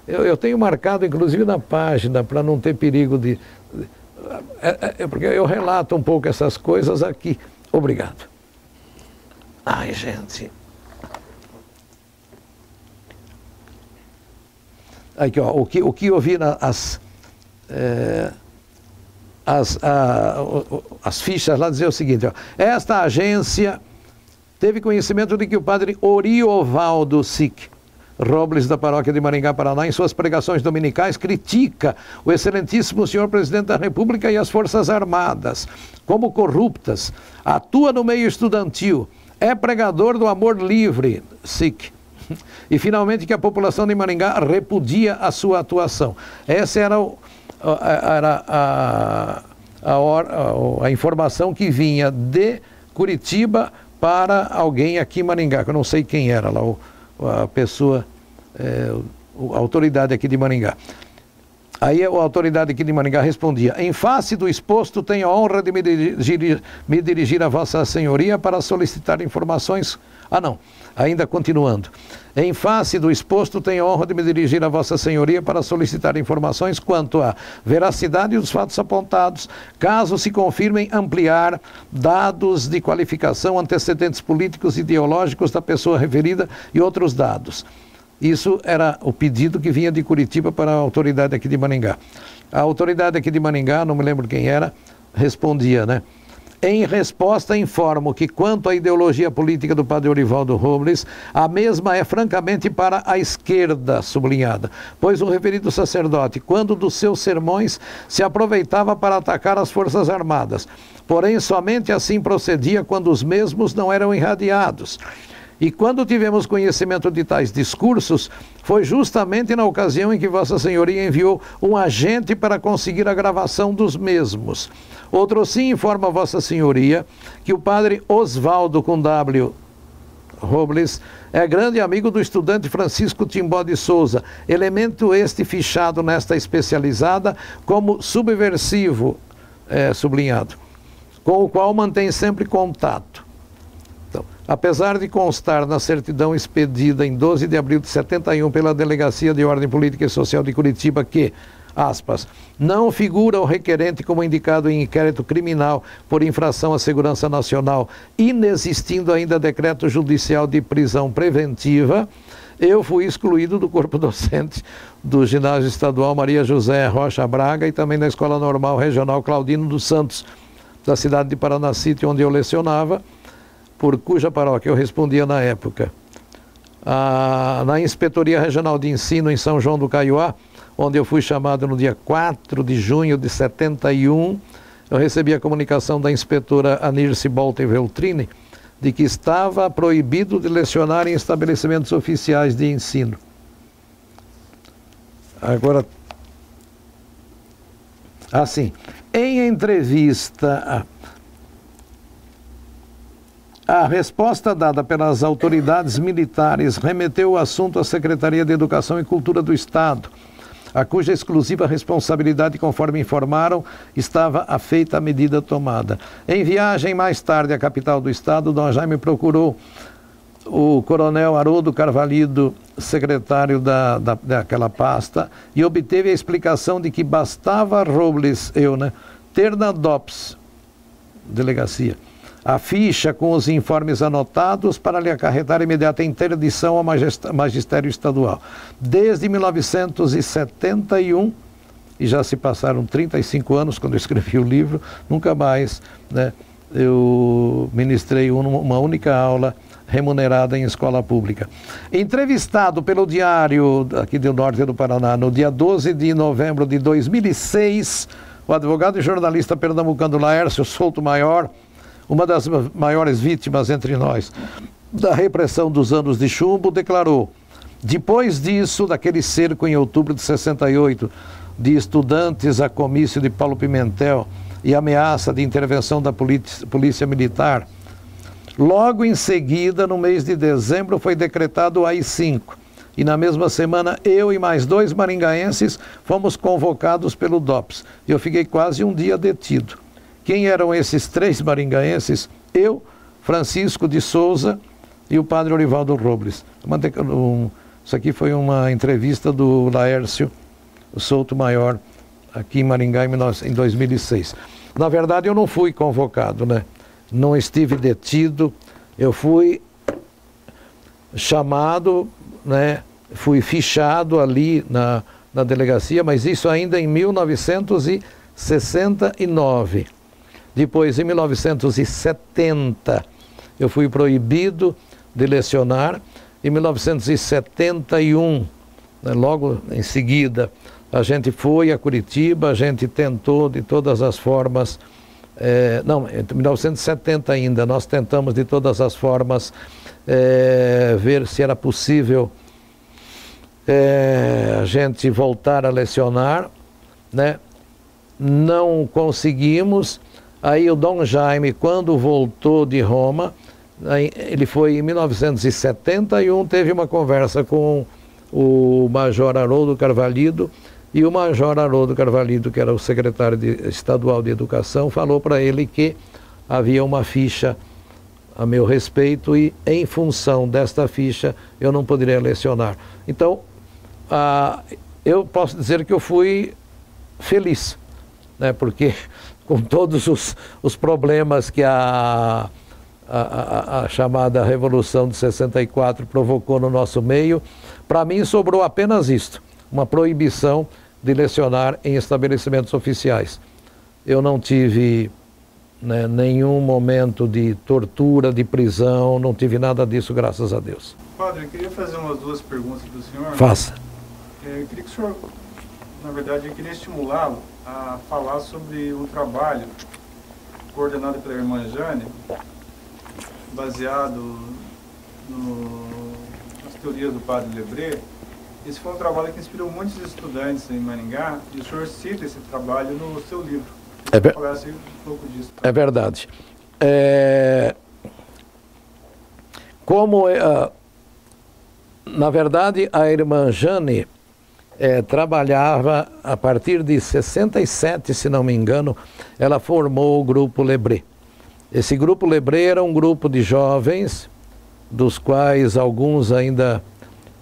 Eu tenho marcado, inclusive, na página, para não ter perigo porque eu relato um pouco essas coisas aqui. Obrigado. Ai, gente. Aqui, ó, o que eu vi as fichas lá dizer o seguinte, ó, esta agência teve conhecimento de que o padre Oriovaldo Sic Robles, da paróquia de Maringá, Paraná, em suas pregações dominicais, critica o excelentíssimo senhor presidente da República e as Forças Armadas como corruptas, atua no meio estudantil, é pregador do amor livre, SIC, e finalmente que a população de Maringá repudia a sua atuação. Essa era a informação que vinha de Curitiba para alguém aqui em Maringá, que eu não sei quem era lá, a pessoa, a autoridade aqui de Maringá. Aí a autoridade aqui de Maringá respondia: em face do exposto, tenho a honra de me dirigir a Vossa Senhoria para solicitar informações. Ah, não, ainda continuando. Em face do exposto, tenho a honra de me dirigir a Vossa Senhoria para solicitar informações quanto à veracidade dos fatos apontados, caso se confirmem ampliar dados de qualificação, antecedentes políticos e ideológicos da pessoa referida e outros dados. Isso era o pedido que vinha de Curitiba para a autoridade aqui de Maringá. A autoridade aqui de Maringá, não me lembro quem era, respondia, né? Em resposta, informo que, quanto à ideologia política do padre Orivaldo Robles, a mesma é francamente para a esquerda, sublinhada, pois o referido sacerdote, quando dos seus sermões, se aproveitava para atacar as Forças Armadas, porém somente assim procedia quando os mesmos não eram irradiados. E quando tivemos conhecimento de tais discursos, foi justamente na ocasião em que Vossa Senhoria enviou um agente para conseguir a gravação dos mesmos. Outro sim informa Vossa Senhoria que o padre Osvaldo com W. Robles é grande amigo do estudante Francisco Timbó de Souza, elemento este fichado nesta especializada como subversivo, sublinhado, com o qual mantém sempre contato. Apesar de constar na certidão expedida em 12 de abril de 71 pela Delegacia de Ordem Política e Social de Curitiba que, aspas, não figura o requerente como indicado em inquérito criminal por infração à segurança nacional, inexistindo ainda decreto judicial de prisão preventiva, eu fui excluído do corpo docente do Ginásio Estadual Maria José Rocha Braga e também da Escola Normal Regional Claudino dos Santos, da cidade de Paranacite, onde eu lecionava, por cuja paróquia eu respondia na época. Na Inspetoria Regional de Ensino em São João do Caiuá, onde eu fui chamado no dia 4 de junho de 71, eu recebi a comunicação da inspetora Anirce Bolten Veltrini de que estava proibido de lecionar em estabelecimentos oficiais de ensino. Agora, assim, em entrevista... A resposta dada pelas autoridades militares remeteu o assunto à Secretaria de Educação e Cultura do Estado, a cuja exclusiva responsabilidade, conforme informaram, estava afeita à medida tomada. Em viagem mais tarde à capital do Estado, Dom Jaime procurou o coronel Haroldo Carvalhido, secretário daquela pasta, e obteve a explicação de que bastava Robles, ter na DOPS, delegacia, a ficha com os informes anotados para lhe acarretar imediata interdição ao magistério estadual. Desde 1971, e já se passaram 35 anos quando eu escrevi o livro, nunca mais, eu ministrei uma única aula remunerada em escola pública. Entrevistado pelo Diário aqui do Norte do Paraná, no dia 12 de novembro de 2006, o advogado e jornalista pernambucano Laércio Souto Maior, uma das maiores vítimas entre nós da repressão dos anos de chumbo, declarou: depois disso, daquele cerco em outubro de 68, de estudantes a comício de Paulo Pimentel e ameaça de intervenção da polícia militar, logo em seguida, no mês de dezembro, foi decretado o AI-5. E na mesma semana, eu e mais 2 maringaenses fomos convocados pelo DOPS. E eu fiquei quase um dia detido. Quem eram esses 3 maringaenses? Eu, Francisco de Souza e o padre Orivaldo Robles. Isso aqui foi uma entrevista do Laércio Souto Maior, aqui em Maringá, em 2006. Na verdade, eu não fui convocado, Não estive detido, eu fui chamado, fui fichado ali na delegacia, mas isso ainda em 1969. Depois, em 1970, eu fui proibido de lecionar. Em 1971, logo em seguida, a gente foi a Curitiba, a gente tentou de todas as formas, em 1970 ainda, nós tentamos de todas as formas ver se era possível a gente voltar a lecionar, Não conseguimos. Aí o Dom Jaime, quando voltou de Roma, ele foi em 1971, teve uma conversa com o Major Haroldo Carvalhido E o Major Haroldo Carvalho, que era o secretário estadual de Educação, falou para ele que havia uma ficha a meu respeito e, em função desta ficha, eu não poderia lecionar. Então, eu posso dizer que eu fui feliz, né? Porque com todos os problemas que a chamada Revolução de 64 provocou no nosso meio, para mim sobrou apenas isto, uma proibição de lecionar em estabelecimentos oficiais. Eu não tive, né, nenhum momento de tortura, de prisão, não tive nada disso, graças a Deus. Padre, eu queria fazer umas duas perguntas para o senhor. Faça. Eu queria que o senhor, na verdade, eu queria estimulá-lo a falar sobre um trabalho coordenado pela irmã Jane, baseado nas teorias do Padre Lebré. Esse foi um trabalho que inspirou muitos estudantes em Maringá, e o senhor cita esse trabalho no seu livro. Eu queria falar um pouco disso. É verdade. Na verdade, a irmã Jane trabalhava a partir de 67, se não me engano, ela formou o Grupo Lebré. Esse Grupo Lebré era um grupo de jovens, dos quais alguns ainda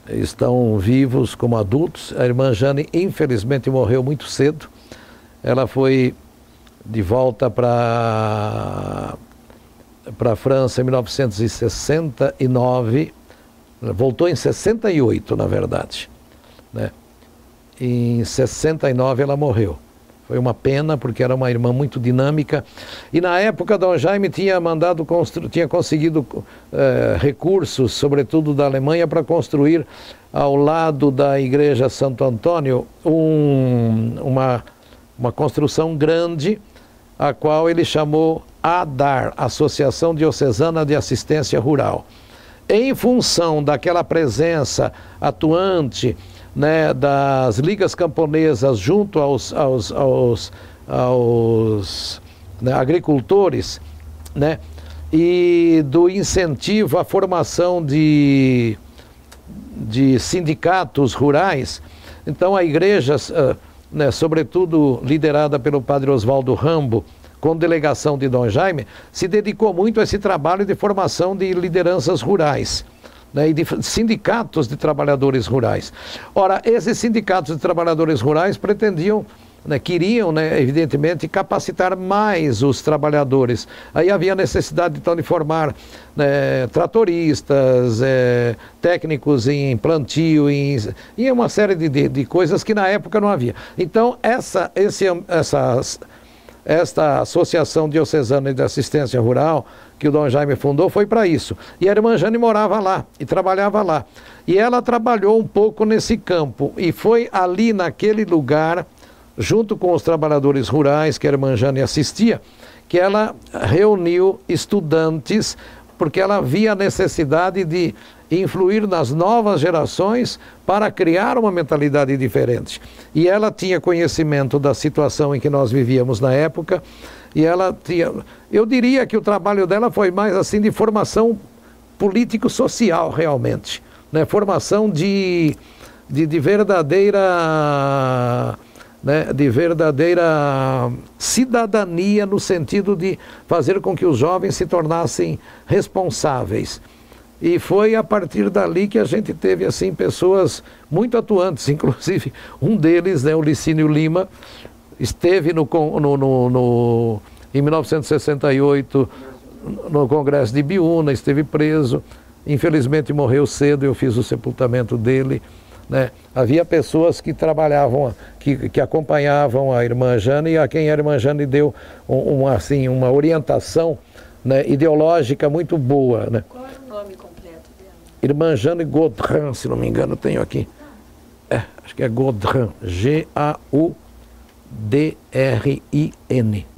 estão vivos como adultos. A irmã Jane, infelizmente, morreu muito cedo. Ela foi de volta para a França em 1969, voltou em 68, na verdade, né? Em 69 ela morreu. Foi uma pena, porque era uma irmã muito dinâmica. E na época, Dom Jaime tinha conseguido recursos, sobretudo da Alemanha, para construir ao lado da Igreja Santo Antônio uma construção grande, a qual ele chamou ADAR, Associação Diocesana de Assistência Rural. Em função daquela presença atuante, né, das ligas camponesas junto aos né, agricultores, né, e do incentivo à formação de sindicatos rurais, então a igreja, né, sobretudo liderada pelo padre Oswaldo Rambo, com delegação de Dom Jaime, se dedicou muito a esse trabalho de formação de lideranças rurais, né, e de sindicatos de trabalhadores rurais. Ora, esses sindicatos de trabalhadores rurais pretendiam, né, queriam, né, evidentemente, capacitar mais os trabalhadores. Aí havia necessidade, então, de formar, né, tratoristas, técnicos em plantio, e uma série de coisas que na época não havia. Então, esta Associação Diocesana de Assistência Rural, que o Dom Jaime fundou, foi para isso. E a irmã Jane morava lá e trabalhava lá. E ela trabalhou um pouco nesse campo. E foi ali, naquele lugar, junto com os trabalhadores rurais que a irmã Jane assistia, que ela reuniu estudantes, porque ela via a necessidade de influir nas novas gerações para criar uma mentalidade diferente. E ela tinha conhecimento da situação em que nós vivíamos na época, e ela tinha... Eu diria que o trabalho dela foi mais assim de formação político-social, realmente, né? Formação de verdadeira... né, de verdadeira cidadania, no sentido de fazer com que os jovens se tornassem responsáveis. E foi a partir dali que a gente teve, assim, pessoas muito atuantes, inclusive um deles, né, o Licínio Lima, esteve em 1968 no Congresso de Biúna, esteve preso, infelizmente morreu cedo, eu fiz o sepultamento dele, né? Havia pessoas que trabalhavam, que acompanhavam a irmã Jane, e a quem a irmã Jane deu uma orientação, né, ideológica muito boa, né? Qual é o nome completo dela? Irmã Jane Gaudrin, se não me engano, tenho aqui. Acho que é Gaudrin, Gaudrin.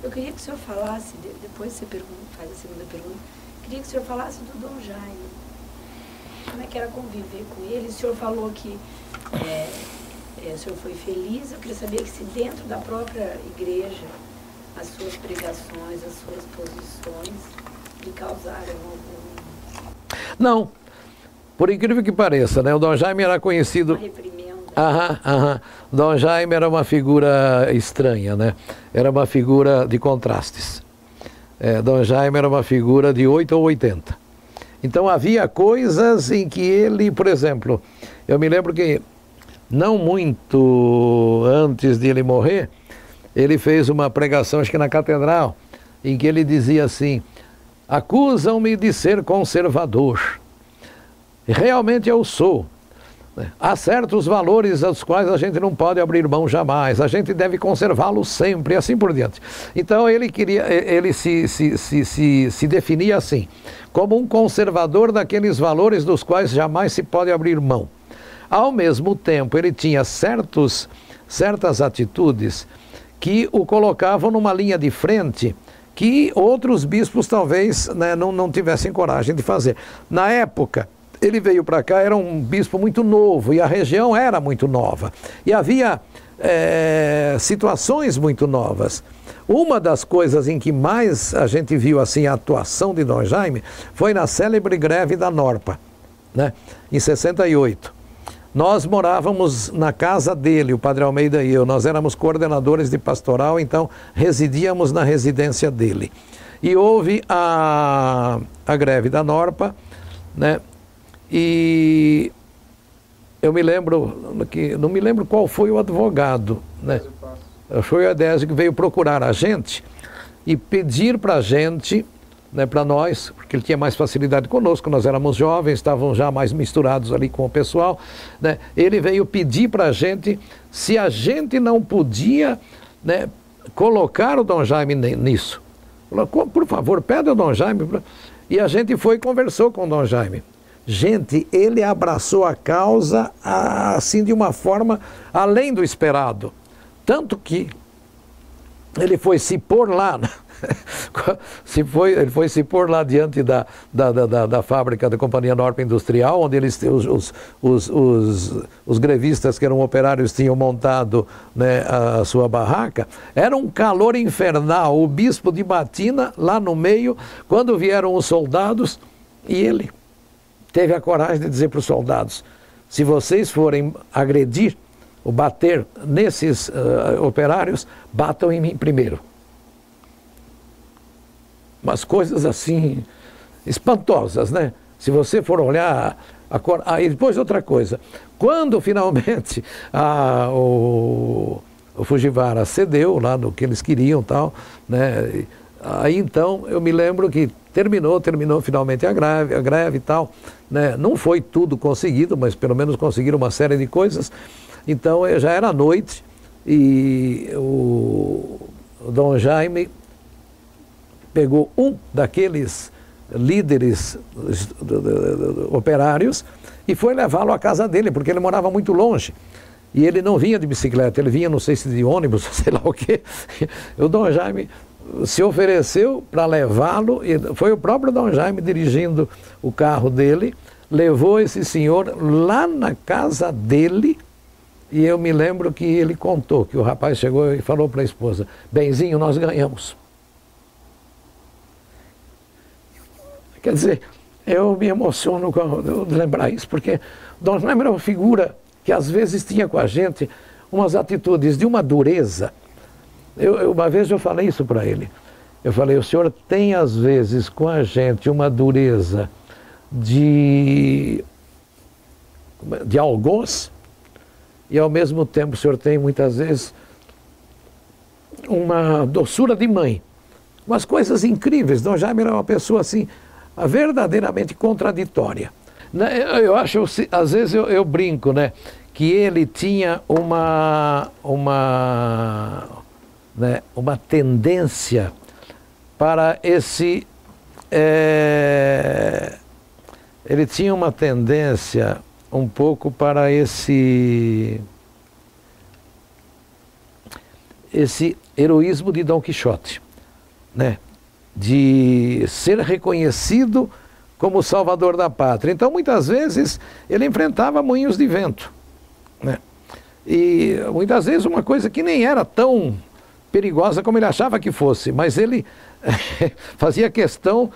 Eu queria que o senhor falasse, depois você faz a segunda pergunta, queria que o senhor falasse do Dom Jaime. Como é que era conviver com ele? O senhor falou que o senhor foi feliz. Eu queria saber que se dentro da própria igreja, as suas pregações, as suas posições lhe causaram algum... Não, por incrível que pareça, né? O Dom Jaime era conhecido... Uma reprimenda. Dom Jaime era uma figura estranha, né? Era uma figura de contrastes. Dom Jaime era uma figura de 8 ou 80. Então havia coisas em que ele, por exemplo, eu me lembro que não muito antes de ele morrer, ele fez uma pregação, acho que na catedral, em que ele dizia assim: acusam-me de ser conservador. Realmente eu sou. Há certos valores aos quais a gente não pode abrir mão jamais, a gente deve conservá-los sempre, e assim por diante. Então ele se definia assim, como um conservador daqueles valores dos quais jamais se pode abrir mão. Ao mesmo tempo, ele tinha certas atitudes que o colocavam numa linha de frente que outros bispos talvez, né, não tivessem coragem de fazer. Na época, ele veio para cá, era um bispo muito novo e a região era muito nova. E havia situações muito novas. Uma das coisas em que mais a gente viu assim a atuação de Dom Jaime foi na célebre greve da Norpa, né, em 68. Nós morávamos na casa dele, o Padre Almeida e eu, nós éramos coordenadores de pastoral, então residíamos na residência dele. E houve a greve da Norpa, né? E eu me lembro que, não me lembro qual foi o advogado, né? Foi o Adésio que veio procurar a gente e pedir para a gente, né, para nós, porque ele tinha mais facilidade conosco, nós éramos jovens, estavam já mais misturados ali com o pessoal, né? Ele veio pedir para a gente se a gente não podia, né, colocar o Dom Jaime nisso. Falou, por favor, pede ao Dom Jaime. E a gente foi e conversou com o Dom Jaime. Gente, ele abraçou a causa assim de uma forma além do esperado. Tanto que ele foi se pôr lá, ele foi se pôr lá diante da fábrica da Companhia Norpa Industrial, onde os grevistas, que eram operários, tinham montado, né, a sua barraca. Era um calor infernal, o bispo de batina lá no meio, quando vieram os soldados, e ele teve a coragem de dizer para os soldados: se vocês forem agredir ou bater nesses operários, batam em mim primeiro. Umas coisas assim espantosas, né? Se você for olhar... Aí depois outra coisa, quando finalmente o Fujiwara cedeu lá no que eles queriam, tal, né? Aí então eu me lembro que terminou finalmente a greve e tal, né? Não foi tudo conseguido, mas pelo menos conseguiram uma série de coisas. Então já era noite e o Dom Jaime pegou um daqueles líderes operários e foi levá-lo à casa dele, porque ele morava muito longe. E ele não vinha de bicicleta, ele vinha, não sei se de ônibus, sei lá o quê. O Dom Jaime se ofereceu para levá-lo, e foi o próprio Dom Jaime dirigindo o carro dele, levou esse senhor lá na casa dele. E eu me lembro que ele contou, que o rapaz chegou e falou para a esposa: benzinho, nós ganhamos. Quer dizer, eu me emociono quando lembrar isso, porque Dom Jaime era uma figura que às vezes tinha com a gente umas atitudes de uma dureza. Uma vez eu falei isso para ele. Eu falei: o senhor tem às vezes com a gente uma dureza de algoz, e ao mesmo tempo o senhor tem muitas vezes uma doçura de mãe. Umas coisas incríveis. Dom Jaime era uma pessoa assim, verdadeiramente contraditória. Eu acho, às vezes eu brinco, né, que ele tinha uma tendência para esse... ele tinha uma tendência um pouco para esse heroísmo de Dom Quixote, né? De ser reconhecido como salvador da pátria. Então, muitas vezes, ele enfrentava moinhos de vento, né? E muitas vezes uma coisa que nem era tão perigosa como ele achava que fosse, mas ele fazia questão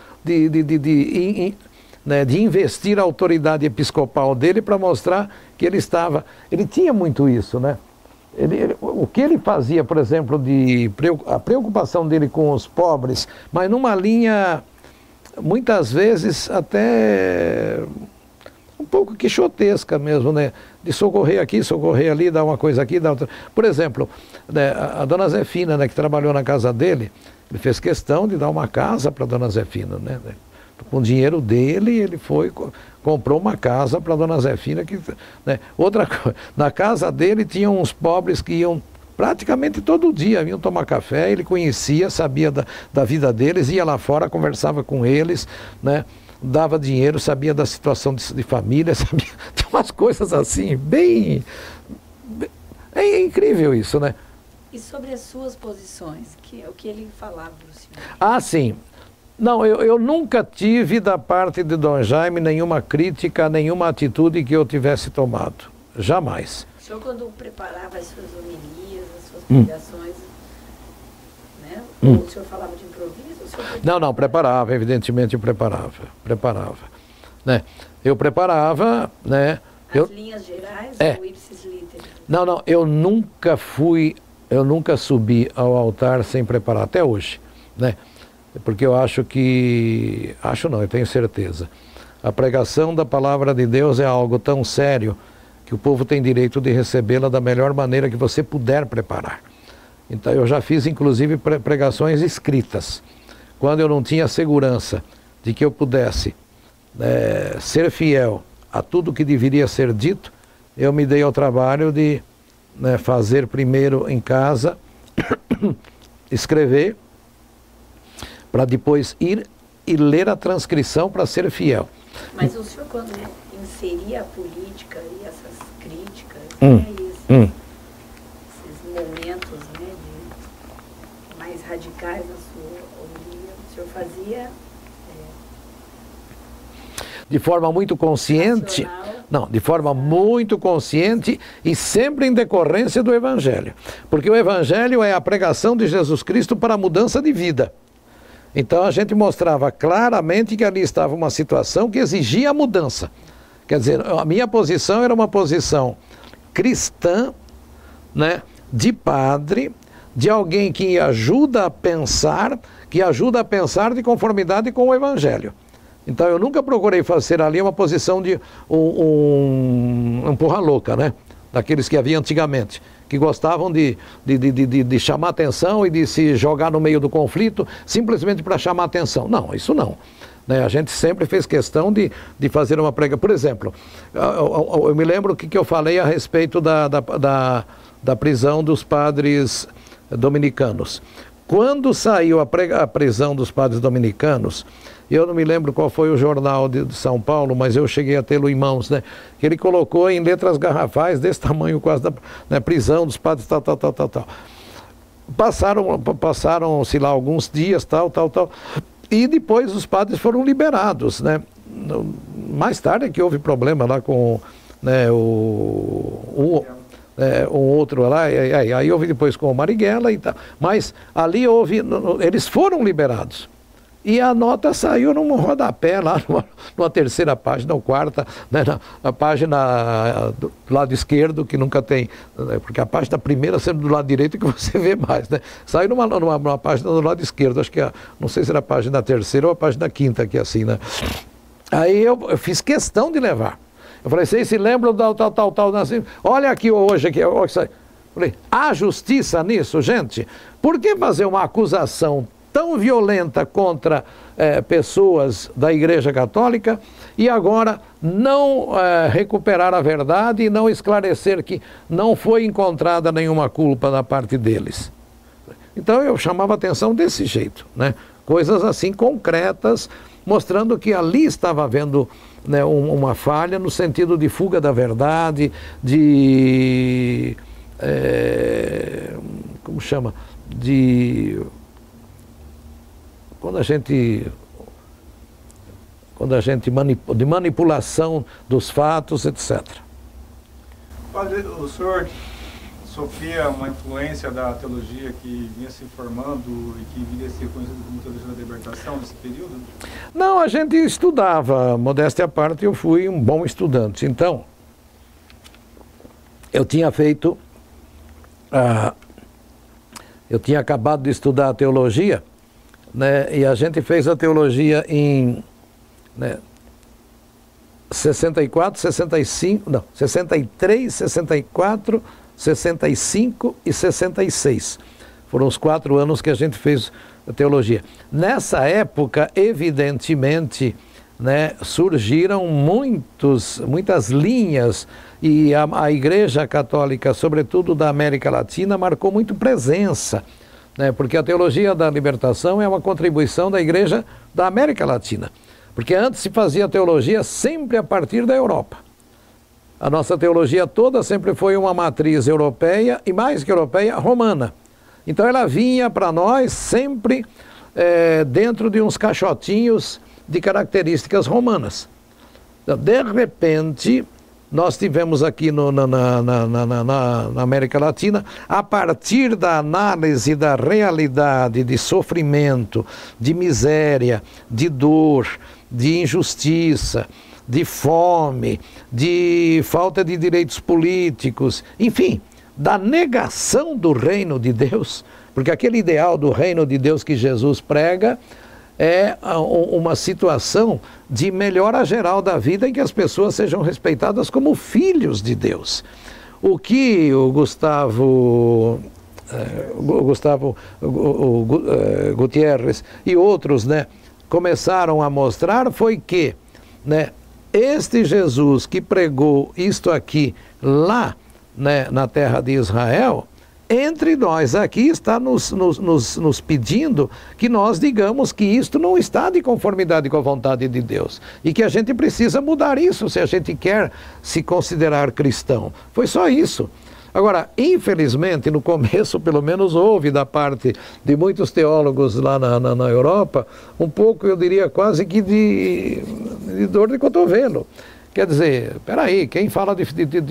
né, de investir a autoridade episcopal dele para mostrar que ele estava... Ele tinha muito isso, né? O que ele fazia, por exemplo, a preocupação dele com os pobres, mas numa linha, muitas vezes, até um pouco quixotesca mesmo, né? De socorrer aqui, socorrer ali, dar uma coisa aqui, dar outra. Por exemplo, né, a dona Zefina, né, que trabalhou na casa dele, ele fez questão de dar uma casa para a dona Zefina, né? Com o dinheiro dele, ele foi, comprou uma casa para a dona Zefina. Né? Outra coisa, na casa dele tinham uns pobres que iam praticamente todo dia, vinham tomar café, ele conhecia, sabia da vida deles, ia lá fora, conversava com eles, né? Dava dinheiro, sabia da situação de família, sabia de umas coisas assim, bem... É incrível isso, né? E sobre as suas posições, que é o que ele falava para o senhor? Ah, sim. Não, eu nunca tive da parte de Dom Jaime nenhuma crítica, nenhuma atitude que eu tivesse tomado. Jamais. O senhor, quando preparava as suas homilias, as suas pregações, né? Ou o senhor falava de improviso? Ou o senhor Não, preparava, evidentemente preparava. Né? Eu preparava, né? As linhas gerais ou ipsis literis? Não, eu nunca subi ao altar sem preparar, até hoje, né? Porque eu acho que... Acho não, eu tenho certeza. A pregação da palavra de Deus é algo tão sério que o povo tem direito de recebê-la da melhor maneira que você puder preparar. Então eu já fiz inclusive pregações escritas. Quando eu não tinha segurança de que eu pudesse ser fiel a tudo que deveria ser dito, eu me dei ao trabalho de fazer primeiro em casa, escrever, para depois ir e ler a transcrição para ser fiel. Mas o senhor, quando inseria a política e essas críticas, esses momentos, né, mais radicais na sua homilia, o senhor fazia... De forma muito consciente, de forma muito consciente e sempre em decorrência do Evangelho. Porque o Evangelho é a pregação de Jesus Cristo para a mudança de vida. Então a gente mostrava claramente que ali estava uma situação que exigia a mudança. Quer dizer, a minha posição era uma posição cristã, né, de padre, de alguém que ajuda a pensar de conformidade com o Evangelho. Então eu nunca procurei fazer ali uma posição de um porra-louca, né? Daqueles que havia antigamente, que gostavam de chamar atenção e de se jogar no meio do conflito simplesmente para chamar atenção. Não, isso não. Né? A gente sempre fez questão de fazer uma pregação. Por exemplo, eu me lembro o que eu falei a respeito da prisão dos padres dominicanos. Quando saiu a prisão dos padres dominicanos, eu não me lembro qual foi o jornal de São Paulo, mas eu cheguei a tê-lo em mãos, né? Que ele colocou em letras garrafais desse tamanho quase da prisão dos padres, tal. Passaram, sei lá, alguns dias, tal. E depois os padres foram liberados, né? Mais tarde é que houve problema lá com, né, um outro lá, aí houve depois com o Marighella e tal. Mas ali eles foram liberados. E a nota saiu num rodapé lá, numa terceira página, ou quarta, né, na página do lado esquerdo, que nunca tem, porque a página primeira sendo do lado direito que você vê mais, né? Saiu numa página do lado esquerdo, acho que não sei se era a página terceira ou a página quinta aqui assim, né? Aí eu fiz questão de levar. Eu falei, vocês se lembram da tal, assim? Olha aqui hoje, olha isso aí. Falei, há justiça nisso, gente? Por que fazer uma acusação tão violenta contra pessoas da Igreja Católica e agora não recuperar a verdade e não esclarecer que não foi encontrada nenhuma culpa da parte deles? Então eu chamava atenção desse jeito, né? Coisas assim concretas, mostrando que ali estava havendo, né, uma falha no sentido de fuga da verdade, como chama? De manipulação dos fatos, etc. Padre, o senhor sofria uma influência da teologia que vinha se formando e que vinha a ser conhecida como teologia da libertação nesse período? Não, a gente estudava, modéstia à parte, eu fui um bom estudante. Então, eu tinha feito, eu tinha acabado de estudar a teologia, né, e a gente fez a teologia em 64, 65, não, 63, 64, 65 e 66. Foram os 4 anos que a gente fez a teologia. Nessa época, evidentemente, né, surgiram muitas linhas e a Igreja Católica, sobretudo da América Latina, marcou muito presença, né, porque a teologia da libertação é uma contribuição da Igreja da América Latina. Porque antes se fazia teologia sempre a partir da Europa. A nossa teologia toda sempre foi uma matriz europeia e, mais que europeia, romana. Então ela vinha para nós sempre dentro de uns caixotinhos de características romanas. Então, de repente, nós tivemos aqui na América Latina, a partir da análise da realidade de sofrimento, de miséria, de dor, de injustiça, de fome, de falta de direitos políticos, enfim, da negação do reino de Deus, porque aquele ideal do reino de Deus que Jesus prega é uma situação de melhora geral da vida em que as pessoas sejam respeitadas como filhos de Deus. O que o Gustavo Gutierrez e outros, né, começaram a mostrar foi que, né, este Jesus que pregou isto aqui lá, né, na terra de Israel, entre nós aqui está nos pedindo que nós digamos que isto não está de conformidade com a vontade de Deus e que a gente precisa mudar isso se a gente quer se considerar cristão. Foi só isso. Agora, infelizmente, no começo, pelo menos, houve da parte de muitos teólogos lá na Europa, um pouco, eu diria, quase que de dor de cotovelo. Quer dizer, peraí, quem fala de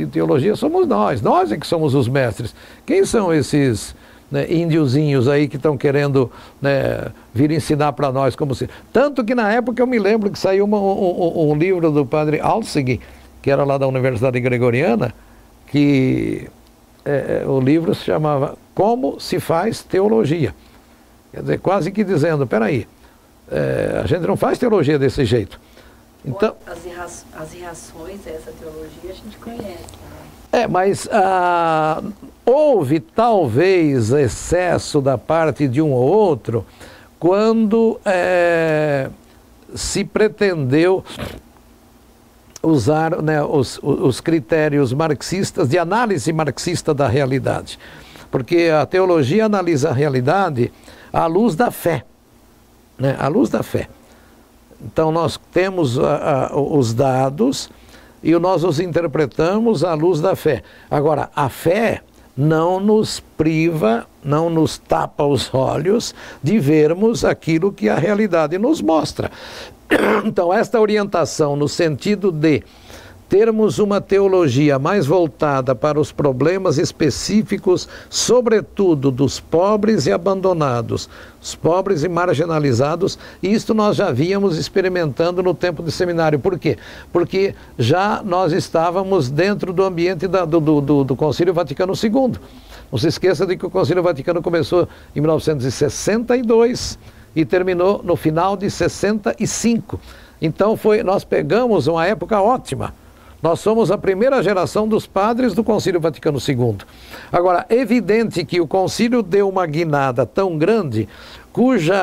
teologia somos nós é que somos os mestres. Quem são esses, né, índiozinhos aí que estão querendo, né, vir ensinar para nós como se... Tanto que na época eu me lembro que saiu um livro do padre Altsig, que era lá da Universidade Gregoriana, que... o livro se chamava Como se faz teologia. Quer dizer, quase que dizendo, peraí, a gente não faz teologia desse jeito. Então, as reações a essa teologia a gente conhece. Né? Mas houve talvez excesso da parte de um ou outro quando se pretendeu usar, né, os critérios marxistas, de análise marxista da realidade. Porque a teologia analisa a realidade à luz da fé, né, à luz da fé. Então nós temos os dados e nós os interpretamos à luz da fé. Agora, a fé não nos priva, não nos tapa os olhos de vermos aquilo que a realidade nos mostra. Então, esta orientação no sentido de termos uma teologia mais voltada para os problemas específicos, sobretudo dos pobres e abandonados, os pobres e marginalizados, isto nós já víamos experimentando no tempo de seminário. Por quê? Porque já nós estávamos dentro do ambiente do Concílio Vaticano II. Não se esqueça de que o Concílio Vaticano começou em 1962 e terminou no final de 65. Então nós pegamos uma época ótima. Nós somos a primeira geração dos padres do Concílio Vaticano II. Agora, é evidente que o concílio deu uma guinada tão grande, cuja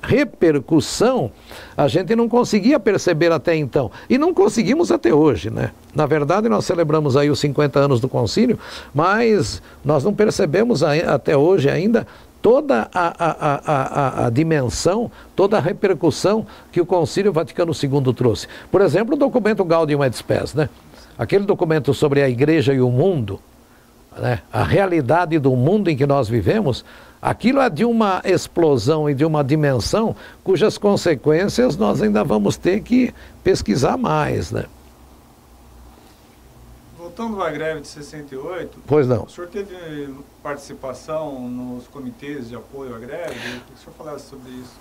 repercussão a gente não conseguia perceber até então. E não conseguimos até hoje, né? Na verdade, nós celebramos aí os 50 anos do concílio, mas nós não percebemos até hoje ainda toda a dimensão, toda a repercussão que o Concílio Vaticano II trouxe. Por exemplo, o documento Gaudium et Spes, né? Aquele documento sobre a Igreja e o mundo, né? A realidade do mundo em que nós vivemos, aquilo é de uma explosão e de uma dimensão cujas consequências nós ainda vamos ter que pesquisar mais, né? Voltando à greve de 68, Pois não. o senhor teve participação nos comitês de apoio à greve? Eu queria que o senhor falasse sobre isso.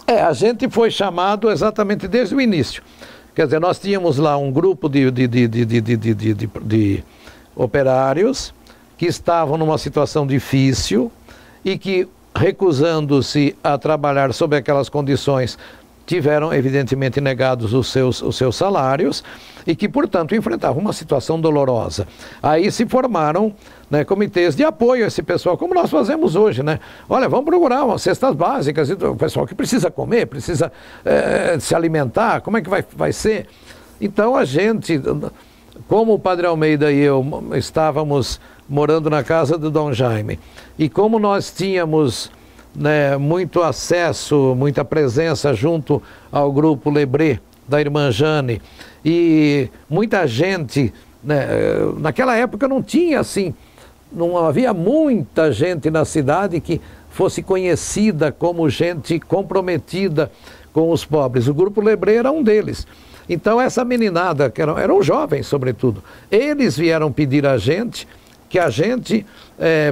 A gente foi chamado exatamente desde o início. Quer dizer, nós tínhamos lá um grupo de operários que estavam numa situação difícil e que, recusando-se a trabalhar sob aquelas condições, tiveram, evidentemente, negados os seus salários e que, portanto, enfrentavam uma situação dolorosa. Aí se formaram, né, comitês de apoio a esse pessoal, como nós fazemos hoje, né? Olha, vamos procurar umas cestas básicas, o pessoal que precisa comer, precisa se alimentar, como é que vai ser? Então a gente, como o Padre Almeida e eu estávamos morando na casa do Dom Jaime, e como nós tínhamos, né, muito acesso, muita presença junto ao grupo Lebré, da irmã Jane, e muita gente, né, naquela época não tinha assim, não havia muita gente na cidade que fosse conhecida como gente comprometida com os pobres. O grupo Lebré era um deles. Então essa meninada, que eram jovens sobretudo, eles vieram pedir a gente que a gente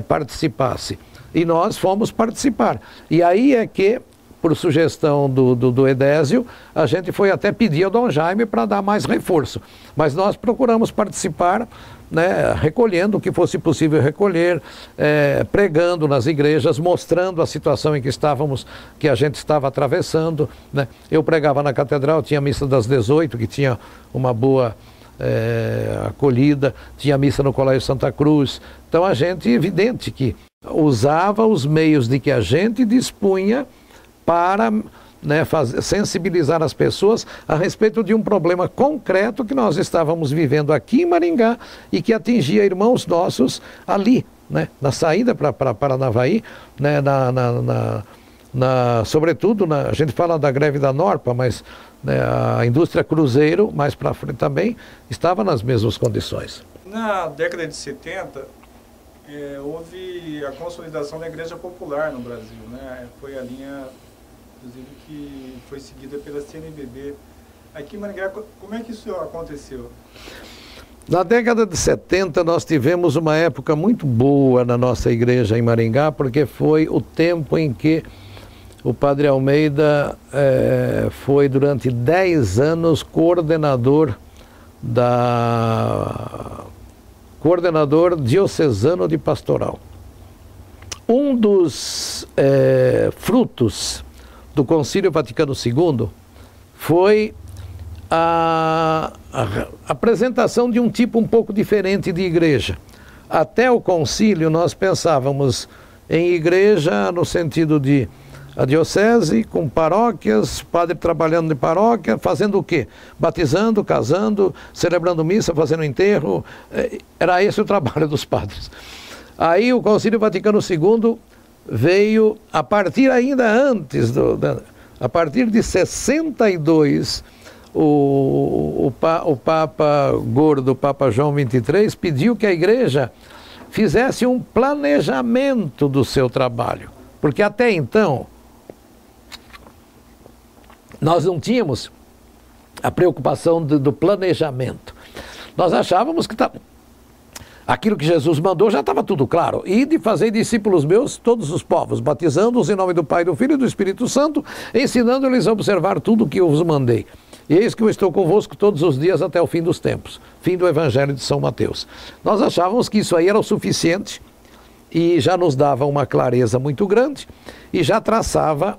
participasse. E nós fomos participar. E aí é que, por sugestão do Edésio, a gente foi até pedir ao Dom Jaime para dar mais reforço. Mas nós procuramos participar, né, recolhendo o que fosse possível recolher, pregando nas igrejas, mostrando a situação em que estávamos, que a gente estava atravessando, né? Eu pregava na catedral, tinha a missa das 18, que tinha uma boa acolhida, tinha a missa no Colégio Santa Cruz. Então a gente, evidente que usava os meios de que a gente dispunha para, né, sensibilizar as pessoas a respeito de um problema concreto que nós estávamos vivendo aqui em Maringá e que atingia irmãos nossos ali, né, na saída para Paranavaí, né, sobretudo, a gente fala da greve da Norpa, mas, né, a indústria cruzeiro, mais para frente também, estava nas mesmas condições. Na década de 70, houve a consolidação da Igreja Popular no Brasil, né? Foi a linha, inclusive, que foi seguida pela CNBB. Aqui em Maringá, como é que isso aconteceu? Na década de 70 nós tivemos uma época muito boa na nossa igreja em Maringá, porque foi o tempo em que o Padre Almeida foi durante 10 anos coordenador diocesano de pastoral. Um dos frutos do Concílio Vaticano II foi a apresentação de um tipo um pouco diferente de igreja. Até o concílio nós pensávamos em igreja no sentido de a diocese com paróquias, padre trabalhando em paróquia, fazendo o quê? Batizando, casando, celebrando missa, fazendo enterro. Era esse o trabalho dos padres. Aí o Concílio Vaticano II veio, a partir ainda antes, a partir de 62, o Papa Gordo, o Papa João XXIII, pediu que a igreja fizesse um planejamento do seu trabalho. Porque até então, nós não tínhamos a preocupação do planejamento. Nós achávamos que aquilo que Jesus mandou já estava tudo claro. E de fazer discípulos meus todos os povos, batizando-os em nome do Pai, do Filho e do Espírito Santo, ensinando-lhes a observar tudo o que eu vos mandei. E eis que eu estou convosco todos os dias até o fim dos tempos. Fim do Evangelho de São Mateus. Nós achávamos que isso aí era o suficiente e já nos dava uma clareza muito grande e já traçava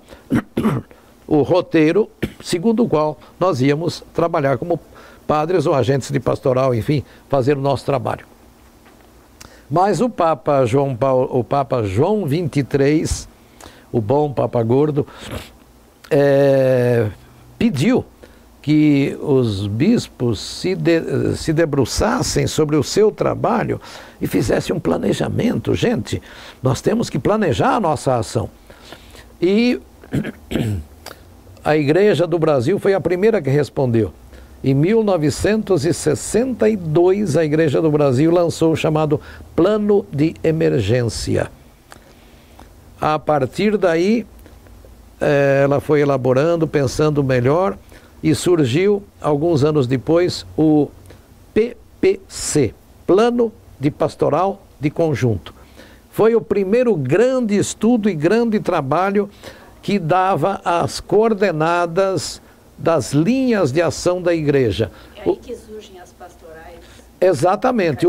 o roteiro segundo o qual nós íamos trabalhar como padres ou agentes de pastoral, enfim, fazer o nosso trabalho. Mas o Papa João XXIII, o bom Papa Gordo, pediu que os bispos se debruçassem sobre o seu trabalho e fizessem um planejamento. Gente, nós temos que planejar a nossa ação. E a Igreja do Brasil foi a primeira que respondeu. Em 1962, a Igreja do Brasil lançou o chamado Plano de Emergência. A partir daí, ela foi elaborando, pensando melhor, e surgiu, alguns anos depois, o PPC, plano de pastoral de conjunto. Foi o primeiro grande estudo e grande trabalho que dava as coordenadas das linhas de ação da igreja. É aí que surgem as pastorais. Exatamente.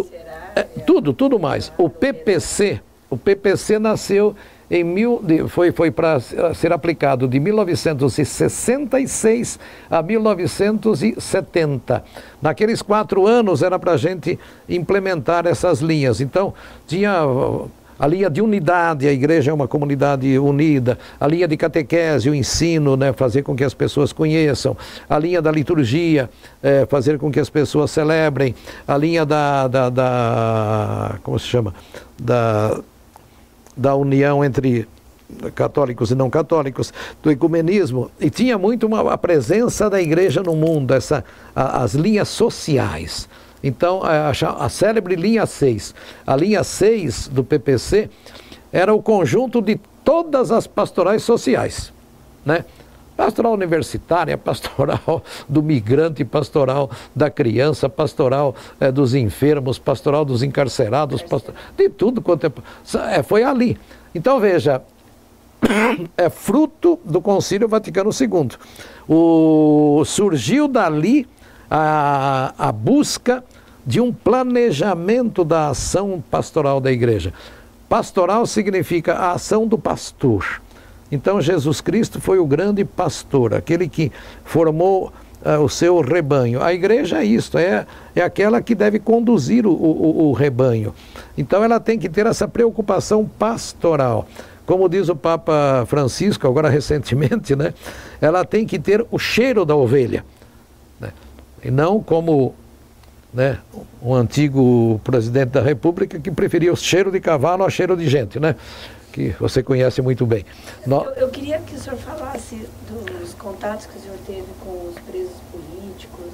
Tudo mais. O PPC nasceu foi para ser aplicado de 1966 a 1970. Naqueles 4 anos era para a gente implementar essas linhas. Então, tinha a linha de unidade, a igreja é uma comunidade unida, a linha de catequese, o ensino, né, fazer com que as pessoas conheçam, a linha da liturgia, fazer com que as pessoas celebrem, a linha como se chama? Da união entre católicos e não católicos, do ecumenismo, e tinha muito a presença da igreja no mundo, as linhas sociais. Então, a célebre linha 6. A linha 6 do PPC era o conjunto de todas as pastorais sociais, né? Pastoral universitária, pastoral do migrante, pastoral da criança, pastoral dos enfermos, pastoral dos encarcerados, de tudo quanto foi ali. Então, veja, é fruto do Concílio Vaticano II. Surgiu dali a busca de um planejamento da ação pastoral da igreja. Pastoral significa a ação do pastor. Então, Jesus Cristo foi o grande pastor, aquele que formou o seu rebanho. A igreja é isto, é aquela que deve conduzir o rebanho. Então, ela tem que ter essa preocupação pastoral. Como diz o Papa Francisco, agora recentemente, né? Ela tem que ter o cheiro da ovelha, né? E não como, né, um antigo presidente da República que preferia o cheiro de cavalo ao cheiro de gente, né? Que você conhece muito bem. Eu queria que o senhor falasse dos contatos que o senhor teve com os presos políticos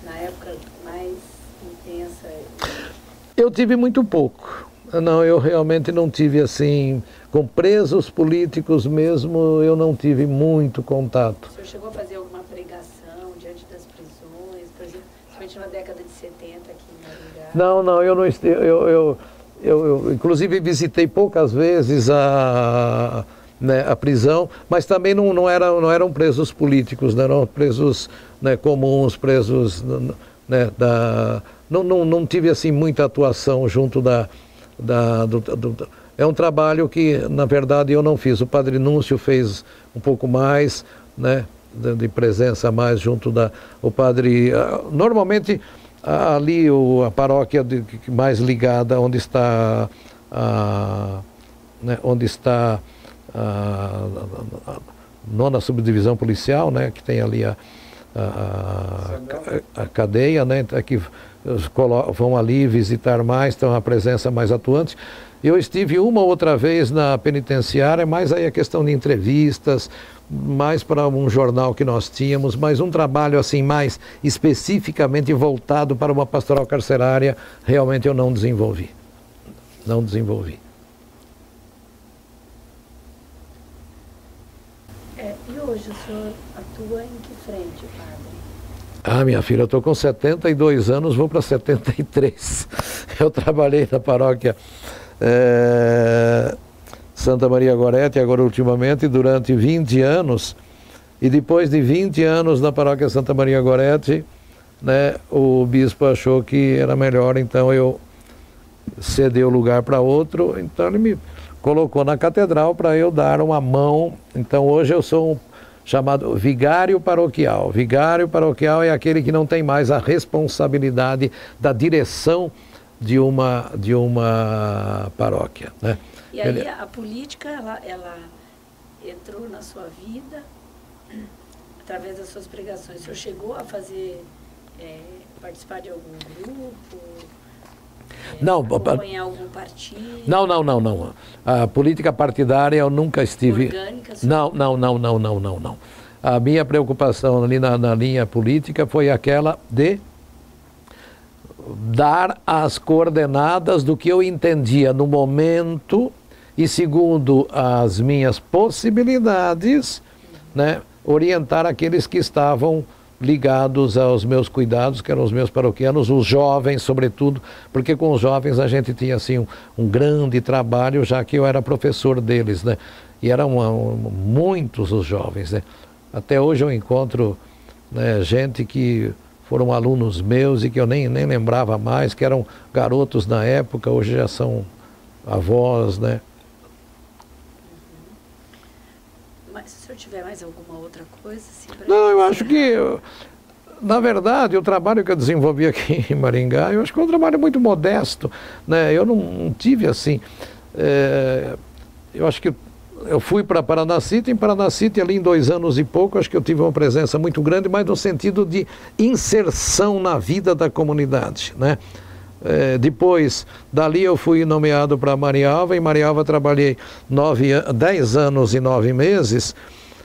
na época mais intensa. Eu tive muito pouco. Não, eu realmente não tive assim, com presos políticos mesmo, eu não tive muito contato. O senhor chegou a fazer alguma pregação diante das prisões, por exemplo, principalmente na década de 70 aqui em Maringá? Não, eu não estive. Eu inclusive visitei poucas vezes a prisão, mas também não eram presos políticos, não eram presos, né, comuns, presos, né, não tive assim muita atuação junto é um trabalho que, na verdade, eu não fiz. O Padre Núncio fez um pouco mais, né, de presença mais junto o padre. Normalmente ali a paróquia mais ligada onde está a 9ª subdivisão policial, né, que tem ali a cadeia, né, que vão ali visitar mais, então a presença mais atuante. Eu estive uma ou outra vez na penitenciária, mas aí a questão de entrevistas, mais para um jornal que nós tínhamos, mas um trabalho assim mais especificamente voltado para uma pastoral carcerária, realmente eu não desenvolvi. Não desenvolvi. E hoje o senhor atua em que frente, padre? Minha filha, eu estou com 72 anos, vou para 73. Eu trabalhei na paróquia Santa Maria Gorete, agora ultimamente, durante 20 anos. E depois de 20 anos na paróquia Santa Maria Gorete, né, o bispo achou que era melhor, então eu ceder o lugar para outro. Então ele me colocou na catedral para eu dar uma mão. Então hoje eu sou chamado vigário paroquial. Vigário paroquial é aquele que não tem mais a responsabilidade da direção de uma paróquia, né? E aí a política, ela entrou na sua vida através das suas pregações. O senhor chegou a participar de algum grupo? Não, acompanhar algum partido? Não. A política partidária eu nunca estive. Orgânica? Não. A minha preocupação ali na linha política foi aquela de dar as coordenadas do que eu entendia no momento e segundo as minhas possibilidades, né, orientar aqueles que estavam ligados aos meus cuidados, que eram os meus paroquianos, os jovens sobretudo, porque com os jovens a gente tinha assim um grande trabalho, já que eu era professor deles, né? E eram muitos os jovens, né? Até hoje eu encontro, né, gente que foram alunos meus e que eu nem lembrava mais, que eram garotos na época, hoje já são avós, né? Mas se o senhor tiver mais alguma outra coisa... Assim, não, eu acho que, na verdade, o trabalho que eu desenvolvi aqui em Maringá, eu acho que é um trabalho muito modesto, né? Eu não tive assim... eu acho que eu fui para Paranacite, em Paranacite ali em 2 anos e pouco, acho que eu tive uma presença muito grande, mas no sentido de inserção na vida da comunidade, né? Depois, dali eu fui nomeado para Marialva, em Marialva trabalhei 10 anos e 9 meses,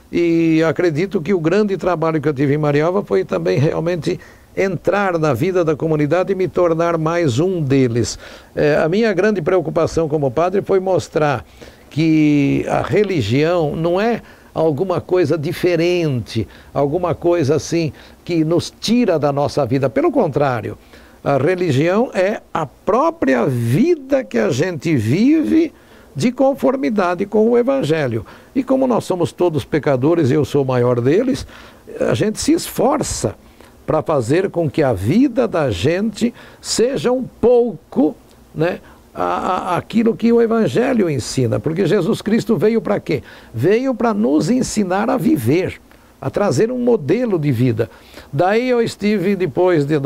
e acredito que o grande trabalho que eu tive em Marialva foi também realmente entrar na vida da comunidade e me tornar mais um deles. A minha grande preocupação como padre foi mostrar que a religião não é alguma coisa diferente, alguma coisa assim que nos tira da nossa vida. Pelo contrário, a religião é a própria vida que a gente vive de conformidade com o Evangelho. E como nós somos todos pecadores e eu sou o maior deles, a gente se esforça para fazer com que a vida da gente seja um pouco, né, aquilo que o Evangelho ensina, porque Jesus Cristo veio para quê? Veio para nos ensinar a viver, a trazer um modelo de vida. Daí eu estive depois do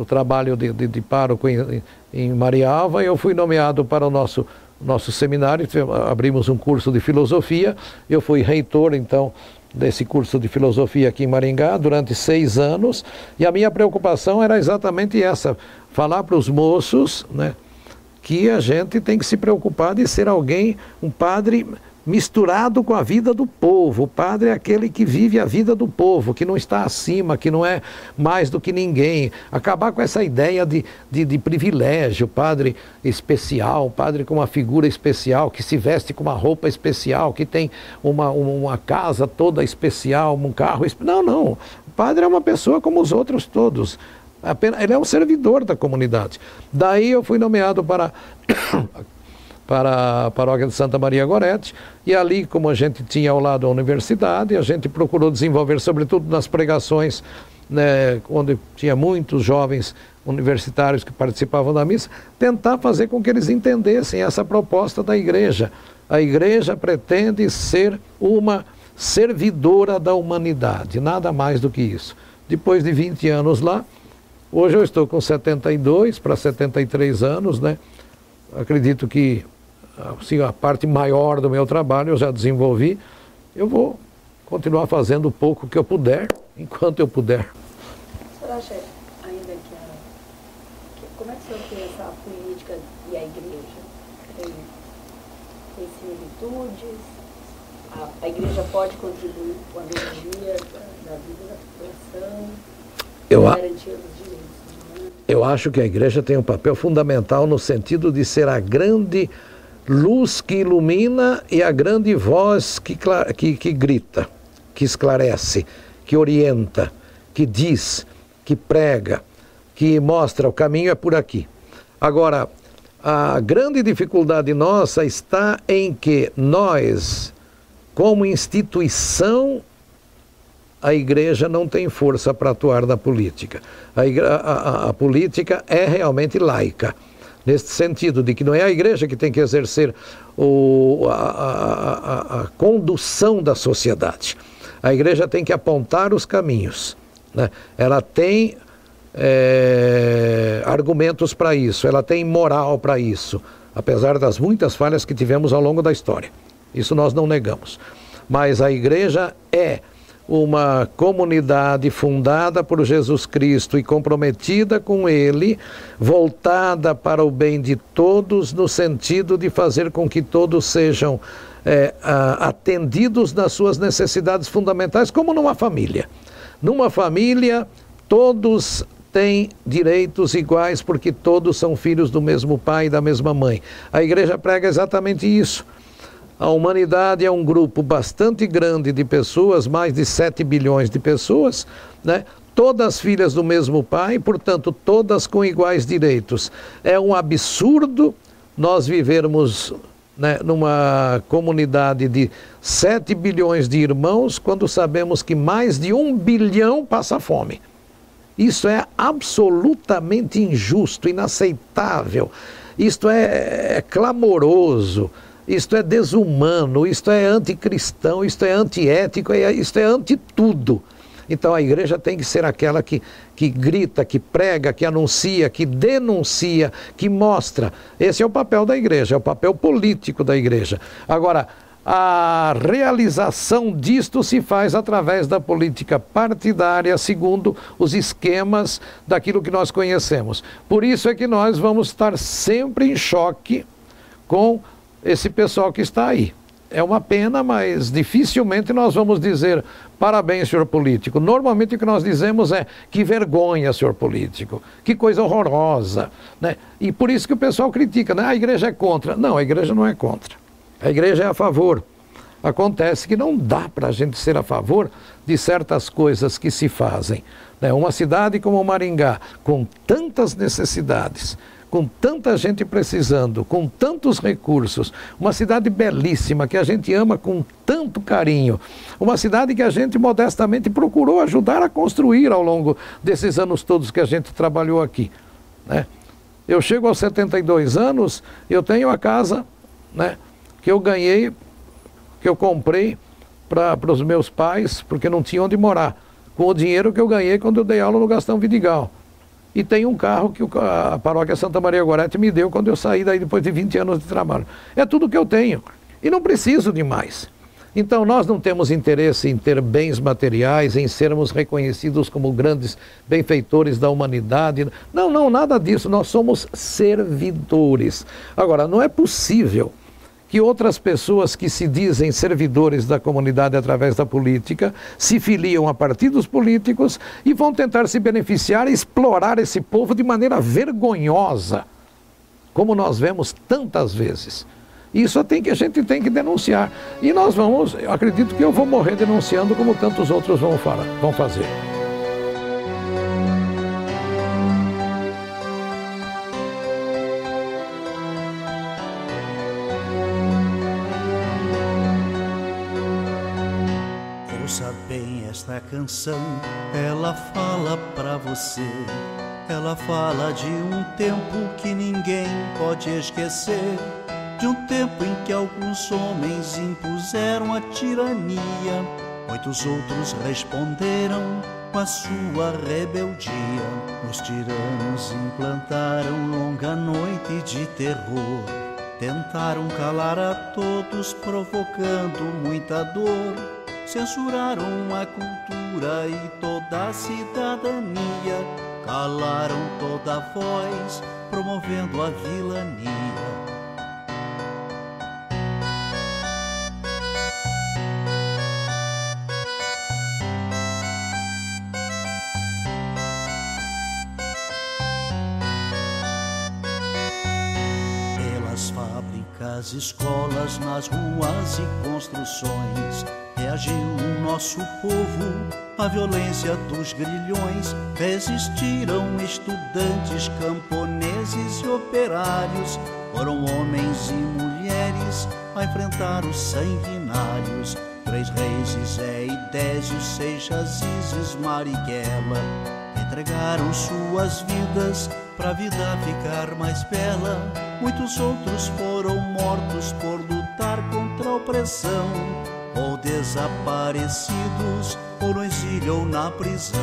trabalho de pároco em Marialva, eu fui nomeado para o nosso seminário, abrimos um curso de filosofia, eu fui reitor então desse curso de filosofia aqui em Maringá durante 6 anos, e a minha preocupação era exatamente essa, falar para os moços, né, que a gente tem que se preocupar de ser alguém, um padre misturado com a vida do povo. O padre é aquele que vive a vida do povo, que não está acima, que não é mais do que ninguém. Acabar com essa ideia de privilégio, padre especial, padre com uma figura especial, que se veste com uma roupa especial, que tem uma casa toda especial, um carro especial. Não. O padre é uma pessoa como os outros todos. Ele é um servidor da comunidade. Daí eu fui nomeado para a paróquia de Santa Maria Gorete, e ali, como a gente tinha ao lado a universidade, a gente procurou desenvolver, sobretudo nas pregações, né, onde tinha muitos jovens universitários que participavam da missa, tentar fazer com que eles entendessem essa proposta da igreja. A igreja pretende ser uma servidora da humanidade, nada mais do que isso. Depois de 20 anos lá, hoje eu estou com 72 para 73 anos, né? Acredito que assim, a parte maior do meu trabalho eu já desenvolvi. Eu vou continuar fazendo o pouco que eu puder, enquanto eu puder. O senhor acha ainda como é que o senhor tem essa política e a igreja? Tem similitudes? A igreja pode contribuir com a melhoria da vida da população? Garantia dos direitos? Eu acho que a igreja tem um papel fundamental no sentido de ser a grande luz que ilumina e a grande voz que grita, que esclarece, que orienta, que diz, que prega, que mostra o caminho é por aqui. Agora, a grande dificuldade nossa está em que nós, como instituição, a igreja não tem força para atuar na política. A política é realmente laica, nesse sentido de que não é a igreja que tem que exercer a condução da sociedade. A igreja tem que apontar os caminhos, né? Ela tem argumentos para isso, ela tem moral para isso, apesar das muitas falhas que tivemos ao longo da história. Isso nós não negamos. Mas a igreja é uma comunidade fundada por Jesus Cristo e comprometida com Ele, voltada para o bem de todos, no sentido de fazer com que todos sejam atendidos nas suas necessidades fundamentais, como numa família. Numa família, todos têm direitos iguais porque todos são filhos do mesmo pai e da mesma mãe. A igreja prega exatamente isso. A humanidade é um grupo bastante grande de pessoas, mais de 7 bilhões de pessoas, né? Todas filhas do mesmo pai, portanto, todas com iguais direitos. É um absurdo nós vivermos, né, numa comunidade de 7 bilhões de irmãos, quando sabemos que mais de 1 bilhão passa fome. Isso é absolutamente injusto, inaceitável. Isto é clamoroso. Isto é desumano, isto é anticristão, isto é antiético, isto é anti-tudo. Então a igreja tem que ser aquela que grita, que prega, que anuncia, que denuncia, que mostra. Esse é o papel da igreja, é o papel político da igreja. Agora, a realização disto se faz através da política partidária, segundo os esquemas daquilo que nós conhecemos. Por isso é que nós vamos estar sempre em choque com esse pessoal que está aí. É uma pena, mas dificilmente nós vamos dizer parabéns, senhor político. Normalmente o que nós dizemos é que vergonha, senhor político, que coisa horrorosa, né? E por isso que o pessoal critica, né? A igreja é contra. Não, a igreja não é contra. A igreja é a favor. Acontece que não dá para a gente ser a favor de certas coisas que se fazem, né? Uma cidade como Maringá, com tantas necessidades, com tanta gente precisando, com tantos recursos, uma cidade belíssima que a gente ama com tanto carinho, uma cidade que a gente modestamente procurou ajudar a construir ao longo desses anos todos que a gente trabalhou aqui, né? Eu chego aos 72 anos, eu tenho a casa, né, que eu ganhei, que eu comprei para os meus pais, porque não tinha onde morar, com o dinheiro que eu ganhei quando eu dei aula no Gastão Vidigal. E tem um carro que a paróquia Santa Maria Gorete me deu quando eu saí daí depois de 20 anos de trabalho. É tudo que eu tenho. E não preciso de mais. Então nós não temos interesse em ter bens materiais, em sermos reconhecidos como grandes benfeitores da humanidade. Não, não, nada disso. Nós somos servidores. Agora, não é possível que outras pessoas que se dizem servidores da comunidade através da política se filiam a partidos políticos e vão tentar se beneficiar e explorar esse povo de maneira vergonhosa, como nós vemos tantas vezes. Isso a gente tem que denunciar. E nós vamos, eu acredito que eu vou morrer denunciando como tantos outros vão fazer. Ouça bem esta canção, ela fala pra você. Ela fala de um tempo que ninguém pode esquecer, de um tempo em que alguns homens impuseram a tirania, muitos outros responderam com a sua rebeldia. Os tiranos implantaram longa noite de terror, tentaram calar a todos, provocando muita dor. Censuraram a cultura e toda a cidadania, calaram toda a voz, promovendo a vilania. Pelas fábricas, escolas, nas ruas e construções, reagiu o nosso povo à violência dos grilhões. Resistiram estudantes, camponeses e operários, foram homens e mulheres a enfrentar os sanguinários. 3 reis, Zé e Désio, Seixas, Isis, Marighella, entregaram suas vidas pra vida ficar mais bela. Muitos outros foram mortos por lutar contra a opressão, ou desaparecidos, ou no exílio ou na prisão.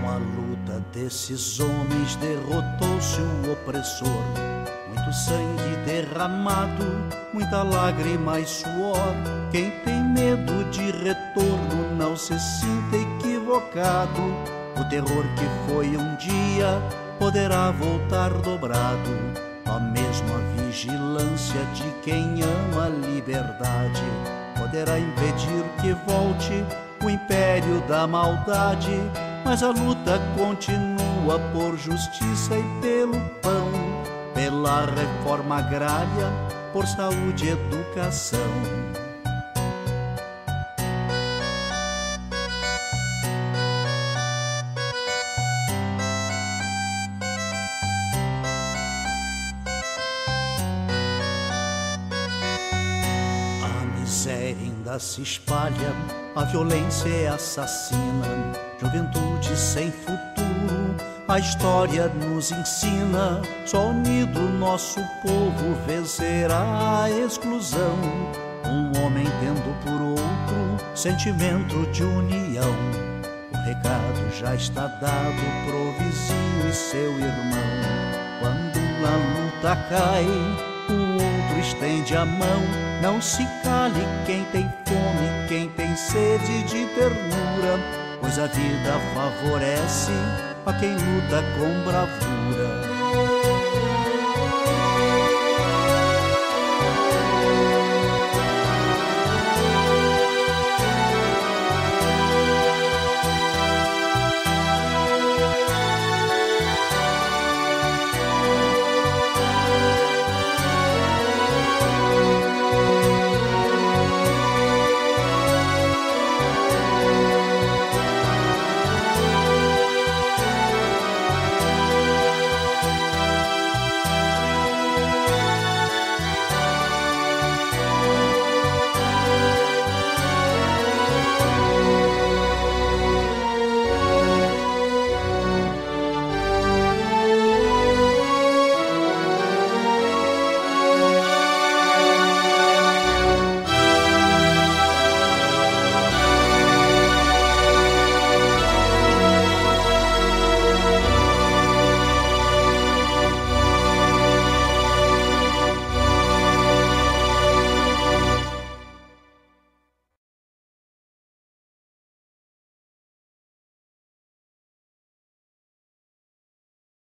Com a luta desses homens derrotou-se o opressor. Muito sangue derramado, muita lágrima e suor. Quem tem medo de retorno não se sinta equivocado. O terror que foi um dia poderá voltar dobrado, a mesma vigilância de quem ama a liberdade poderá impedir que volte o império da maldade, mas a luta continua por justiça e pelo pão, pela reforma agrária, por saúde e educação. A miséria ainda se espalha, a violência é assassina, juventude sem futuro, a história nos ensina. Só unido nosso povo vencerá a exclusão, um homem tendo por outro sentimento de união. O recado já está dado pro vizinho e seu irmão. Quando a luta cai, o outro estende a mão. Não se cale quem tem fome, quem tem sede de ternura, pois a vida favorece a quem luta com bravura.